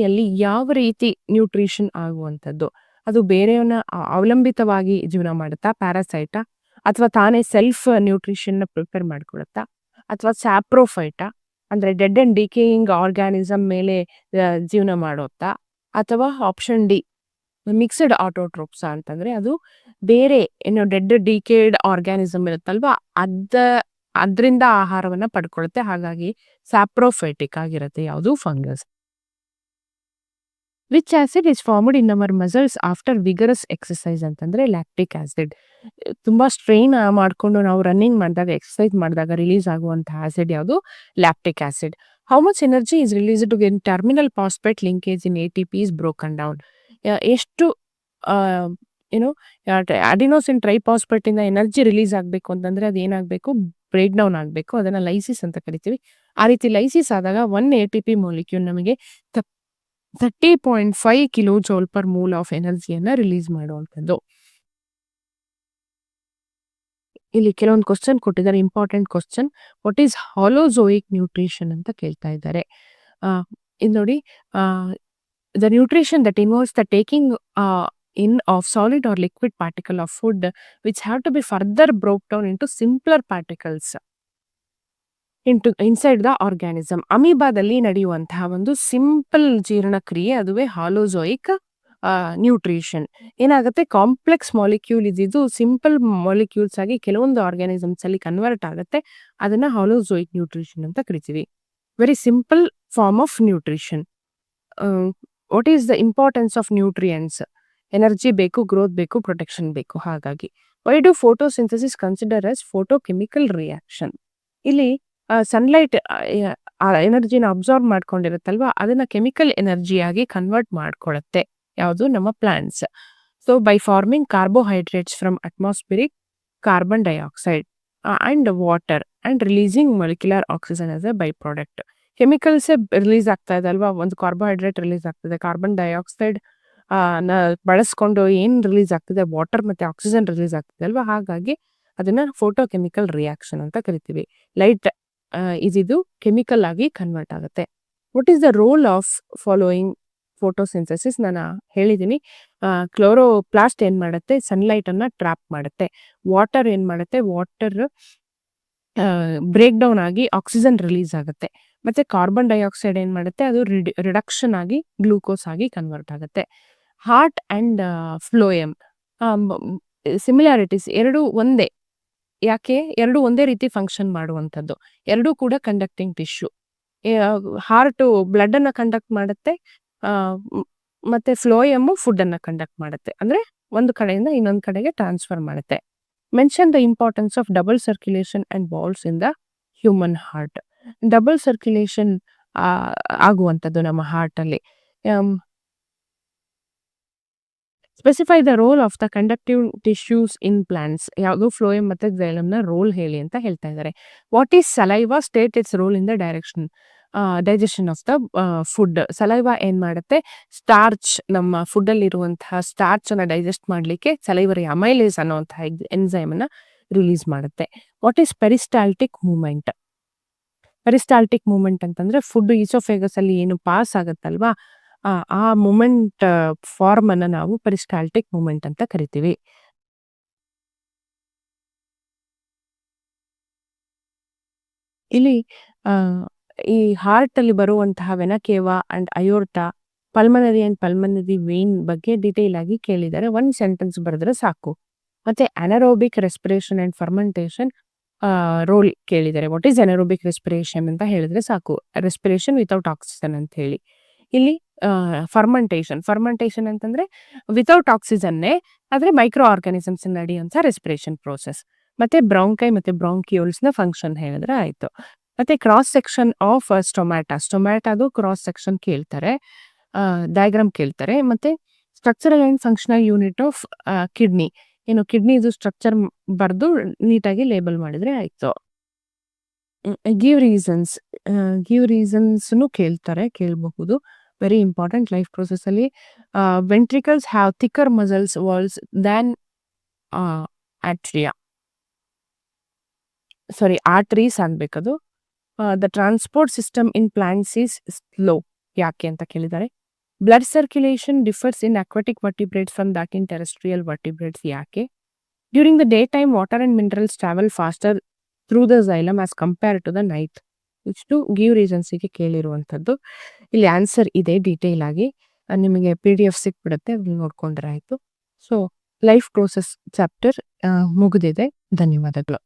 ಅಲ್ಲಿ ಯಾವ ರೀತಿ ನ್ಯೂಟ್ರಿಷನ್ ಆಗುವಂಥದ್ದು? ಅದು ಬೇರೆಯವನ್ನ ಅವಲಂಬಿತವಾಗಿ ಜೀವನ ಮಾಡುತ್ತಾ, ಪ್ಯಾರಾಸೈಟ, ಅಥವಾ ತಾನೇ ಸೆಲ್ಫ್ ನ್ಯೂಟ್ರಿಷನ್ ಪ್ರಿಪೇರ್ ಮಾಡ್ಕೊಳುತ್ತಾ, ಅಥವಾ ಸ್ಯಾಪ್ರೋಫೈಟ ಅಂದ್ರೆ ಡೆಡ್ ಅಂಡ್ ಡಿಕೇಯಿಂಗ್ ಆರ್ಗ್ಯಾನಿಸಮ್ ಮೇಲೆ ಜೀವನ ಮಾಡುತ್ತಾ, ಅಥವಾ ಆಪ್ಷನ್ ಡಿ ಮಿಕ್ಸ್ಡ್ ಆಟೋಟ್ರೋಪ್ಸ ಅಂತಂದ್ರೆ ಅದು ಬೇರೆ ಏನೋ ಡೆಡ್ ಡಿಕೇಡ್ ಆರ್ಗ್ಯಾನಿಸಮ್ ಇರುತ್ತಲ್ವಾ, ಅದರಿಂದ ಆಹಾರವನ್ನ ಪಡ್ಕೊಳುತ್ತೆ. ಹಾಗಾಗಿ ಸ್ಯಾಪ್ರೋಫೈಟಿಕ್ ಆಗಿರುತ್ತೆ ಯಾವುದು? Fungus. Which acid is formed in our muscles after vigorous exercise ಅಂತಂದ್ರೆ ಲ್ಯಾಕ್ಟಿಕ್ ಆಸಿಡ್. ತುಂಬಾ ಸ್ಟ್ರೈನ್ ಮಾಡ್ಕೊಂಡು ನಾವು ರನ್ನಿಂಗ್ ಮಾಡಿದಾಗ, ಎಕ್ಸಸೈಸ್ ಮಾಡಿದಾಗ ರಿಲೀಸ್ ಆಗುವಂತಹ ಆಸಿಡ್ ಯಾವುದು? Lactic acid. How much energy is released when terminal phosphate linkage in ATP is broken down. ಎಷ್ಟು ಏನು ಅಡಿನೋಸಿನ್ ಟ್ರೈಫಾಸ್ಫೇಟ್ ಇಂದ ಎನರ್ಜಿ ರಿಲೀಸ್ ಆಗಬೇಕು ಅಂತಂದ್ರೆ ಅದು ಏನಾಗಬೇಕು? ಬ್ರೇಕ್ ಡೌನ್ ಆಗಬೇಕು. ಅದನ್ನ ಲೈಸಿಸ್ ಅಂತ ಕರಿತೀವಿ. ಆ ರೀತಿ ಲೈಸಿಸ್ ಆದಾಗ 1 ATP ಮಾಲಿಕ್ಯೂಲ್ ನಮಗೆ 30.5 ಕಿಲೋಜೌಲ್ ಪರ್ ಮೋಲ್ ಆಫ್ ಎನರ್ಜಿಯನ್ನ ರಿಲೀಸ್ ಮಾಡುವಂಥದ್ದು. ಇಲ್ಲಿ ಕೆಲವೊಂದು ಕ್ವಶನ್ ಕೊಟ್ಟಿದ್ದಾರೆ, important question. What is holozoic nutrition ಅಂತ ಕೇಳ್ತಾ ಇದ್ದಾರೆ. ಇದು ನೋಡಿ, the nutrition that involves the taking in of solid or liquid particle of food which have to be further broke down into simpler particles inside the organism. ಅಮೀಬಾದಲ್ಲಿ ನಡೆಯುವಂತಹ ಒಂದು simple ಜೀರ್ಣಕ್ರಿಯೆ, ಅದುವೇ ಹಾಲೋಜೋಯಿಕ್ nutrition. ಏನಾಗುತ್ತೆ? ಕಾಂಪ್ಲೆಕ್ಸ್ ಮಾಲಿಕ್ಯೂಲ್ ಇದ್ದಿದ್ದು simple molecules ಆಗಿ ಕೆಲವೊಂದು organisms ಅಲ್ಲಿ convert ಆಗುತ್ತೆ. ಅದನ್ನ ಹಾಲೋಜೋಯಿಕ್ ನ್ಯೂಟ್ರಿಷನ್ ಅಂತ ಕರಿತೀವಿ. Very simple form of nutrition. What is the importance of nutrients? Energy ಬೇಕು, ಗ್ರೋತ್ ಬೇಕು, ಪ್ರೊಟೆಕ್ಷನ್ ಬೇಕು. ಹಾಗಾಗಿ why do photosynthesis consider as photochemical reaction? ಇಲ್ಲಿ ಸನ್ಲೈಟ್ ಎನರ್ಜಿನ ಅಬ್ಸಾರ್ಬ್ ಮಾಡ್ಕೊಂಡಿರುತ್ತಲ್ವಾ, ಅದನ್ನ ಕೆಮಿಕಲ್ ಎನರ್ಜಿಯಾಗಿ ಕನ್ವರ್ಟ್ ಮಾಡ್ಕೊಳ್ಳುತ್ತೆ. ಯಾವುದು? ನಮ್ಮ plants. So by forming carbohydrates from atmospheric carbon dioxide and water and releasing molecular oxygen as a by product. Chemicals release ಆಗ್ತಾ ಇದೆ ಅಲ್ವಾ, ಒಂದು ಕಾರ್ಬೋಹೈಡ್ರೇಟ್ ರಿಲೀಸ್ ಆಗ್ತದೆ, ಕಾರ್ಬನ್ ಡೈಆಕ್ಸೈಡ್ ಬಳಸ್ಕೊಂಡು ಏನ್ ರಿಲೀಸ್ ಆಗ್ತದೆ? ವಾಟರ್ ಮತ್ತೆ ಆಕ್ಸಿಜನ್ ರಿಲೀಸ್ ಆಗ್ತದೆ ಅಲ್ವಾ. ಹಾಗಾಗಿ ಅದನ್ನ ಫೋಟೋಕೆಮಿಕಲ್ ರಿಯಾಕ್ಷನ್ ಅಂತ ಕರಿತೀವಿ. ಲೈಟ್ ಇದು ಕೆಮಿಕಲ್ ಆಗಿ ಕನ್ವರ್ಟ್ ಆಗುತ್ತೆ. What is the role of following photosynthesis? ನಾನು ಹೇಳಿದ್ದೀನಿ. ಕ್ಲೋರೋಪ್ಲಾಸ್ಟ್ ಏನ್ ಮಾಡುತ್ತೆ? ಸನ್ಲೈಟ್ ಅನ್ನ ಟ್ರಾಪ್ ಮಾಡುತ್ತೆ. ವಾಟರ್ ಏನ್ ಮಾಡುತ್ತೆ? ವಾಟರ್ ಬ್ರೇಕ್ ಡೌನ್ ಆಗಿ ಆಕ್ಸಿಜನ್ ರಿಲೀಸ್ ಆಗುತ್ತೆ. ಮತ್ತೆ ಕಾರ್ಬನ್ ಡೈಆಕ್ಸೈಡ್ ಏನ್ ಮಾಡುತ್ತೆ? ಅದು ರಿಡಕ್ಷನ್ ಆಗಿ ಗ್ಲೂಕೋಸ್ ಆಗಿ ಕನ್ವರ್ಟ್ ಆಗುತ್ತೆ. ಹಾರ್ಟ್ ಅಂಡ್ ಫ್ಲೋಯಮ್ ಸಿಮಿಲಾರಿಟೀಸ್ ಎರಡು ಒಂದೇ. ಯಾಕೆ? ಎರಡು ಒಂದೇ ರೀತಿ ಫಂಕ್ಷನ್ ಮಾಡುವಂಥದ್ದು. ಎರಡೂ ಕೂಡ ಕಂಡಕ್ಟಿಂಗ್ ಟಿಶ್ಯೂ. ಹಾರ್ಟ್ ಬ್ಲಡ್ ಅನ್ನ ಕಂಡಕ್ಟ್ ಮಾಡುತ್ತೆ, ಮತ್ತೆ ಫ್ಲೋಯಮ್ ಫುಡ್ ಅನ್ನ ಕಂಡಕ್ಟ್ ಮಾಡುತ್ತೆ. ಅಂದ್ರೆ ಒಂದು ಕಡೆಯಿಂದ ಇನ್ನೊಂದು ಕಡೆಗೆ ಟ್ರಾನ್ಸ್ಫರ್ ಮಾಡುತ್ತೆ. Mention the importance of double circulation and balls in the human heart. Double circulation ಆಗುವಂಥದ್ದು ನಮ್ಮ ಹಾರ್ಟ್ ಅಲ್ಲಿ. Specify the role of the conductive tissues in plants. ಯಾವುದು ಫ್ಲೋಯಮ್ ಮತ್ತು xylem ರೋಲ್ ಹೇಳಿ ಅಂತ ಹೇಳ್ತಾ ಇದ್ದಾರೆ. What is saliva? State it's role in the digestion of the food. Saliva ಏನ್ ಮಾಡುತ್ತೆ? ಸ್ಟಾರ್ಚ್, ನಮ್ಮ ಫುಡ್ ಅಲ್ಲಿ ಇರುವಂತಹ ಸ್ಟಾರ್ಚ್ ಅನ್ನ ಡೈಜೆಸ್ಟ್ ಮಾಡ್ಲಿಕ್ಕೆ ಸಲೈವರಿ ಅಮೈಲೇಸ್ ಅನ್ನುವಂತಹ ಎನ್ಸೈಮ್ ಅನ್ನ ರಿಲೀಸ್ ಮಾಡುತ್ತೆ. What is peristaltic movement? Peristaltic movement ಅಂತಂದ್ರೆ ಫುಡ್ ಈಸೋಫೇಗಸ್ ಅಲ್ಲಿ ಏನು ಪಾಸ್ ಆಗುತ್ತಲ್ವಾ, ಆ ಮೂಮೆಂಟ್ ಫಾರ್ಮ್ ಅನ್ನ ನಾವು ಪೆರಿಸ್ಟಾಲ್ಟಿಕ್ ಮೂವ್ಮೆಂಟ್ ಅಂತ ಕರಿತೀವಿ. ಇಲ್ಲಿ ಈ ಹಾರ್ಟ್ ಅಲ್ಲಿ ಬರುವಂತಹ vena cava and aorta, pulmonary and pulmonary vein ಬಗ್ಗೆ ಡೀಟೇಲ್ ಆಗಿ ಕೇಳಿದ್ದಾರೆ. 1 ಸೆಂಟೆನ್ಸ್ ಬರೆದ್ರೆ ಸಾಕು. ಮತ್ತೆ anaerobic respiration and fermentation role ಕೇಳಿದ್ದಾರೆ. ವಾಟ್ ಈಸ್ ಅನರೋಬಿಕ್ ರೆಸ್ಪಿರೇಷನ್ ಅಂತ ಹೇಳಿದ್ರೆ ಸಾಕು. ರೆಸ್ಪಿರೇಷನ್ ವಿತೌಟ್ ಆಕ್ಸಿಜನ್ ಅಂತ ಹೇಳಿ. ಇಲ್ಲಿ ಫರ್ಮೆಂಟೇಷನ್ ಅಂತಂದ್ರೆ ವಿತೌಟ್ ಆಕ್ಸಿಜನ್ನೇ, ಆದ್ರೆ ಮೈಕ್ರೋ ಆರ್ಗಾನಿಸಮ್ಸ್ ನಡೆಯುವಂತ ರೆಸ್ಪಿರೇಷನ್ ಪ್ರೋಸೆಸ್. ಮತ್ತೆ ಬ್ರಾಂಕೈ ಮತ್ತೆ ಬ್ರಾಂಕ್ಯೂಲ್ಸ್ ನ ಫಂಕ್ಷನ್ ಹೇಳಿದ್ರೆ ಆಯ್ತು. ಮತ್ತೆ ಕ್ರಾಸ್ ಸೆಕ್ಷನ್ ಆಫ್ ಸ್ಟೊಮ್ಯಾಟಾದು ಕ್ರಾಸ್ ಸೆಕ್ಷನ್ ಕೇಳ್ತಾರೆ, ಡಯಾಗ್ರಾಮ್ ಕೇಳ್ತಾರೆ. ಮತ್ತೆ structural and functional unit of kidney, ಏನು ಕಿಡ್ನಿದು ಸ್ಟ್ರಕ್ಚರ್ ಬರೆದು ನೀಟಾಗಿ ಲೇಬಲ್ ಮಾಡಿದ್ರೆ ಆಯ್ತು. ಗಿವ್ ರೀಸನ್ಸ್ ಕೇಳಬಹುದು. ವೆರಿ ಇಂಪಾರ್ಟೆಂಟ್ ಲೈಫ್ ಪ್ರೋಸೆಸ್ ಅಲ್ಲಿ. Ventricles have thicker muscles walls than arteries ಅನ್ಬೇಕದು. The transport system in plants is slow. ಯಾಕೆ ಅಂತ ಕೇಳಿದ್ದಾರೆ. Blood circulation differs in aquatic vertebrates from that in terrestrial vertebrates. ಯಾಕೆ? During the day time water and minerals travel faster through the xylem as compare to the night. ಇಷ್ಟು give ರೀಸನ್ಸಿಗೆ ಕೇಳಿರುವಂಥದ್ದು. ಇಲ್ಲಿ answer ಇದೆ detail ಆಗಿ, ನಿಮಗೆ PDF ಸಿಕ್ಬಿಡುತ್ತೆ, ಅದನ್ನ ನೋಡ್ಕೊಂಡ್ರೆ ಆಯ್ತು. ಸೊ ಲೈಫ್ ಪ್ರೋಸೆಸ್ ಚಾಪ್ಟರ್ ಮುಗಿದಿದೆ. ಧನ್ಯವಾದಗಳು.